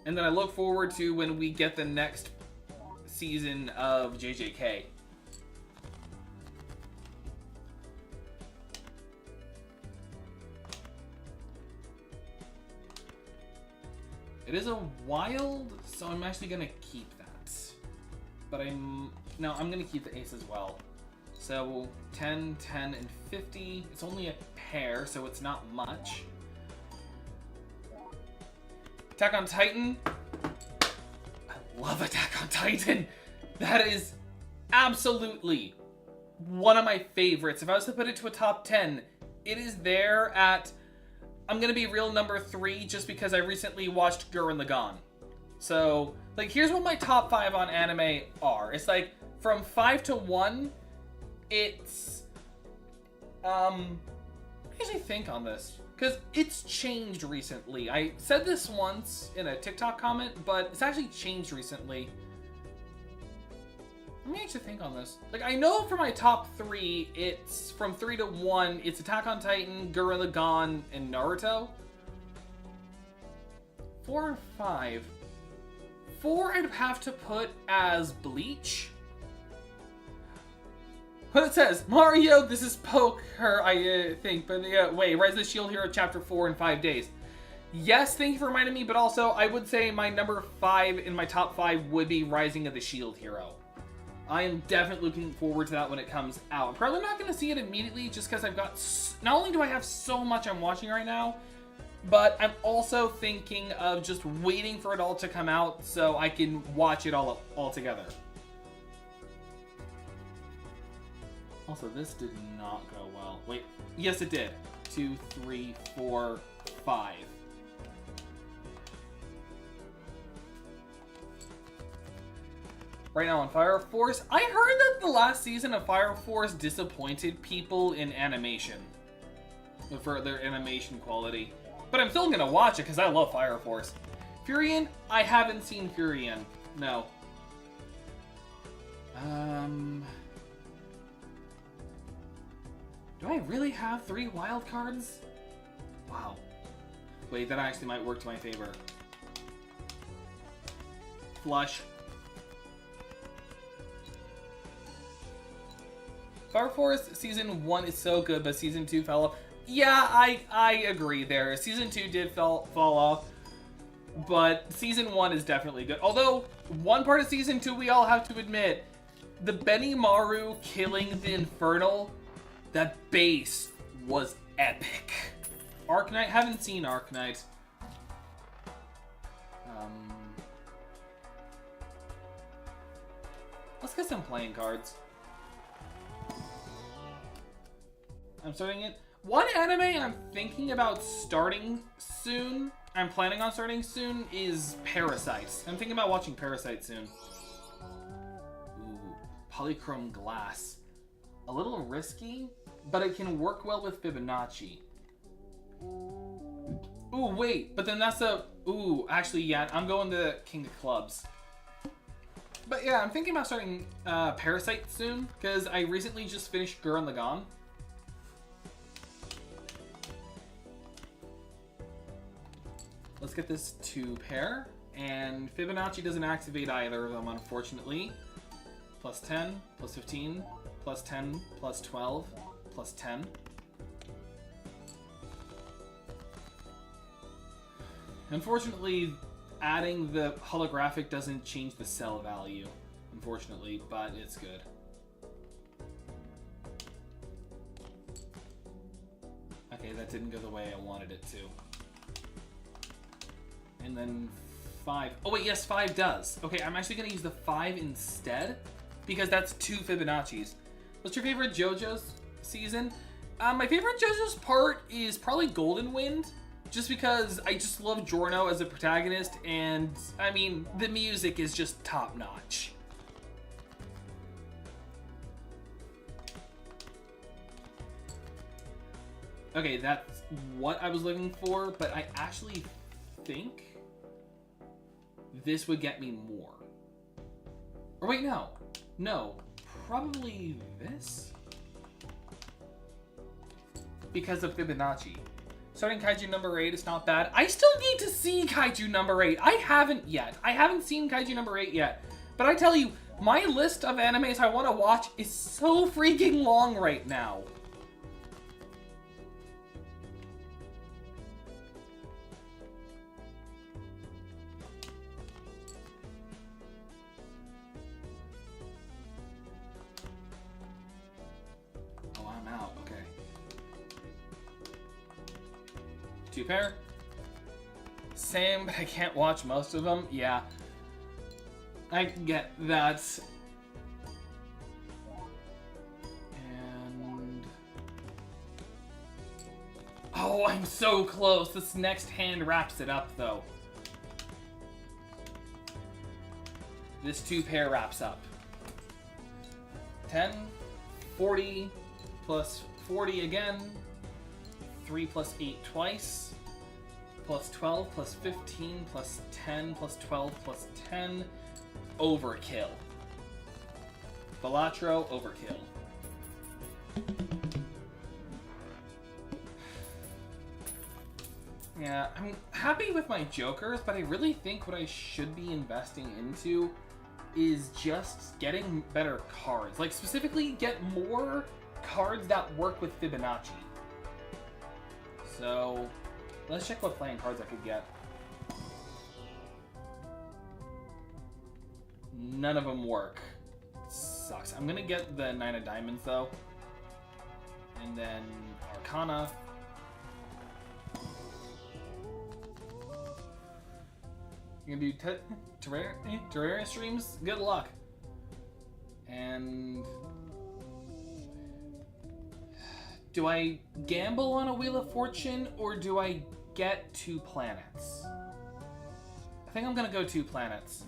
And then I look forward to when we get the next season of JJK. It is a wild, so I'm actually gonna keep that. But I'm gonna keep the ace as well. So 10, 10, and 50. It's only a pair, so it's not much. Attack on Titan. I love Attack on Titan. That is absolutely one of my favorites. If I was to put it to a top 10, it is there at, I'm gonna be real, number 3, just because I recently watched Gurren Lagann. So, like, here's what my top 5 on anime are. It's like, from 5 to 1, it's, let me actually think on this, because it's changed recently. I said this once in a TikTok comment, but it's actually changed recently. Let me actually think on this. Like, I know for my top 3, it's from 3 to 1, it's Attack on Titan, Gurren Lagann, and Naruto. 4 and 5. 4 I'd have to put as Bleach. But it says, Mario, this is poker, I think. But wait, Rise of the Shield Hero Chapter 4 in 5 days. Yes, thank you for reminding me, but also I would say my number 5 in my top 5 would be Rising of the Shield Hero. I am definitely looking forward to that when it comes out. I'm probably not going to see it immediately just because I've got... Not only do I have so much I'm watching right now, but I'm also thinking of just waiting for it all to come out so I can watch it all together. Also, this did not go well. Wait, yes it did. 2, 3, 4, 5. Right now on Fire Force, I heard that the last season of Fire Force disappointed people in animation. For their animation quality. But I'm still gonna watch it because I love Fire Force. Furion, I haven't seen Furion. No. Do I really have 3 wild cards? Wow. Wait, that actually might work to my favor. Flush. Fire Force Season 1 is so good, but Season 2 fell off. Yeah, I agree there. Season 2 did fall off, but Season 1 is definitely good. Although, one part of Season 2 we all have to admit, the Benimaru killing the Infernal, that base was epic. Arknight, haven't seen Arknight. Let's get some playing cards. I'm starting it. One anime I'm thinking about starting soon, I'm planning on starting soon, is Parasite. I'm thinking about watching Parasite soon. Ooh, Polychrome Glass. A little risky, but it can work well with Fibonacci. Ooh, wait, but then that's a... Ooh, actually, yeah, I'm going to King of Clubs. But yeah, I'm thinking about starting Parasite soon, because I recently just finished Gurren Lagann. Let's get this 2 pair, and Fibonacci doesn't activate either of them, unfortunately. Plus 10, plus 15, plus 10, plus 12, plus 10. Unfortunately, adding the holographic doesn't change the cell value, unfortunately, but it's good. Okay, that didn't go the way I wanted it to. And then 5. Oh wait, yes, 5 does. Okay, I'm actually going to use the 5 instead, because that's 2 Fibonacci's. What's your favorite JoJo's season? My favorite JoJo's part is probably Golden Wind, just because I just love Giorno as a protagonist, and, I mean, the music is just top-notch. Okay, that's what I was looking for, but I actually think this would get me more. Or wait, no. No. Probably this? Because of Fibonacci. Starting Kaiju number 8 is not bad. I still need to see Kaiju number 8. I haven't yet. I haven't seen Kaiju number 8 yet. But I tell you, my list of animes I want to watch is so freaking long right now. Oh, I'm out. Okay. 2 pair. Same, but I can't watch most of them. Yeah. I get that. And... oh, I'm so close. This next hand wraps it up, though. This 2-pair wraps up. 10, 40, plus 40 again. 3 plus 8 twice. Plus 12, plus 15, plus 10, plus 12, plus 10. Overkill. Balatro, overkill. Yeah, I'm happy with my jokers, but I really think what I should be investing into is just getting better cards. Like, specifically, get more cards that work with Fibonacci. So, let's check what playing cards I could get. None of them work. Sucks. I'm gonna get the 9 of diamonds, though. And then Arcana. You're gonna do Terraria streams? Good luck. And... do I gamble on a Wheel of Fortune, or do I get 2 planets? I think I'm gonna go 2 planets.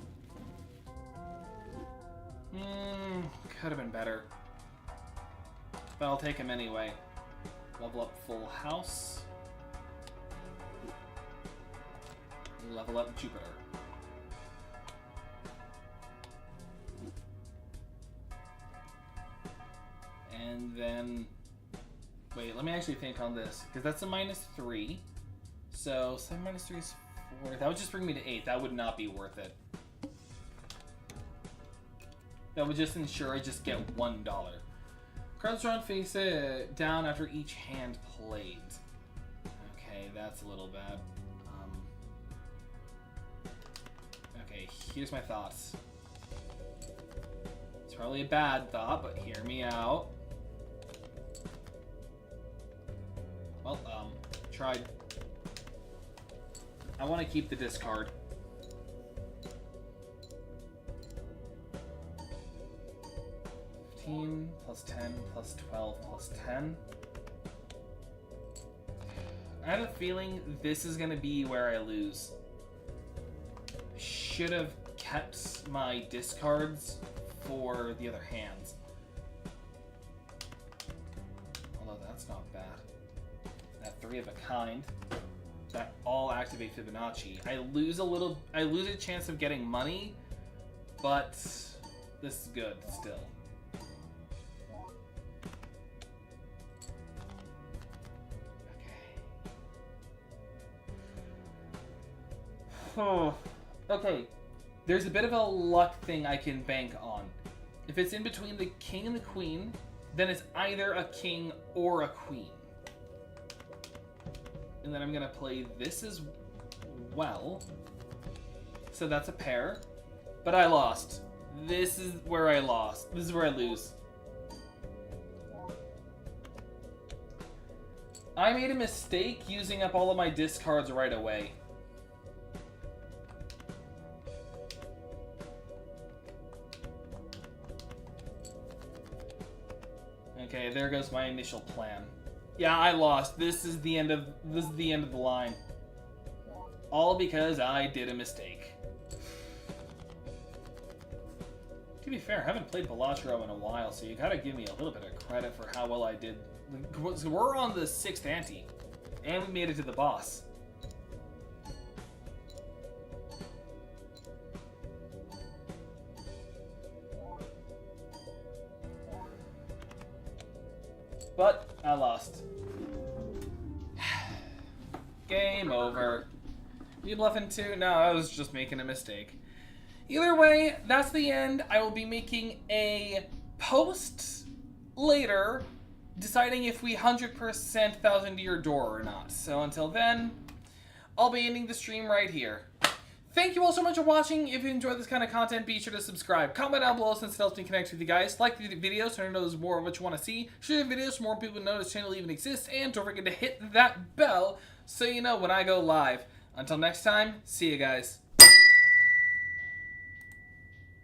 Could have been better. But I'll take him anyway. Level up full house. Level up Jupiter. And then... wait, let me actually think on this. Because that's a -3. So 7 minus 3 is 4. That would just bring me to 8. That would not be worth it. That would just ensure I just get $1. Cards drawn face down after each hand played. Okay, that's a little bad. Okay, here's my thoughts. It's probably a bad thought, but hear me out. Well, tried. I want to keep the discard. 15 plus 10 plus 12 plus 10. I have a feeling this is going to be where I lose. Should have kept my discards for the other hands. Although that's not bad. That 3 of a kind. That all activate Fibonacci. I lose a chance of getting money, but this is good still. Oh, okay. There's a bit of a luck thing I can bank on. If it's in between the king and the queen, then it's either a king or a queen. And then I'm gonna play this as well. So that's a pair. But I lost. This is where I lost. This is where I lose. I made a mistake using up all of my discards right away. Okay, there goes my initial plan. Yeah, I lost. This is the end of the line. All because I did a mistake. To be fair, I haven't played Balatro in a while, so you gotta give me a little bit of credit for how well I did. We're on the 6th ante, and we made it to the boss. But I lost. Game over. You bluffing too? No, I was just making a mistake. Either way, that's the end. I will be making a post later deciding if we 100% 1,000 year door or not. So until then, I'll be ending the stream right here. Thank you all so much for watching. If you enjoyed this kind of content, be sure to subscribe. Comment down below since it helps me connect with you guys. Like the video so I know there's more of what you want to see. Share the videos so more people know this channel even exists. And don't forget to hit that bell so you know when I go live. Until next time, see you guys.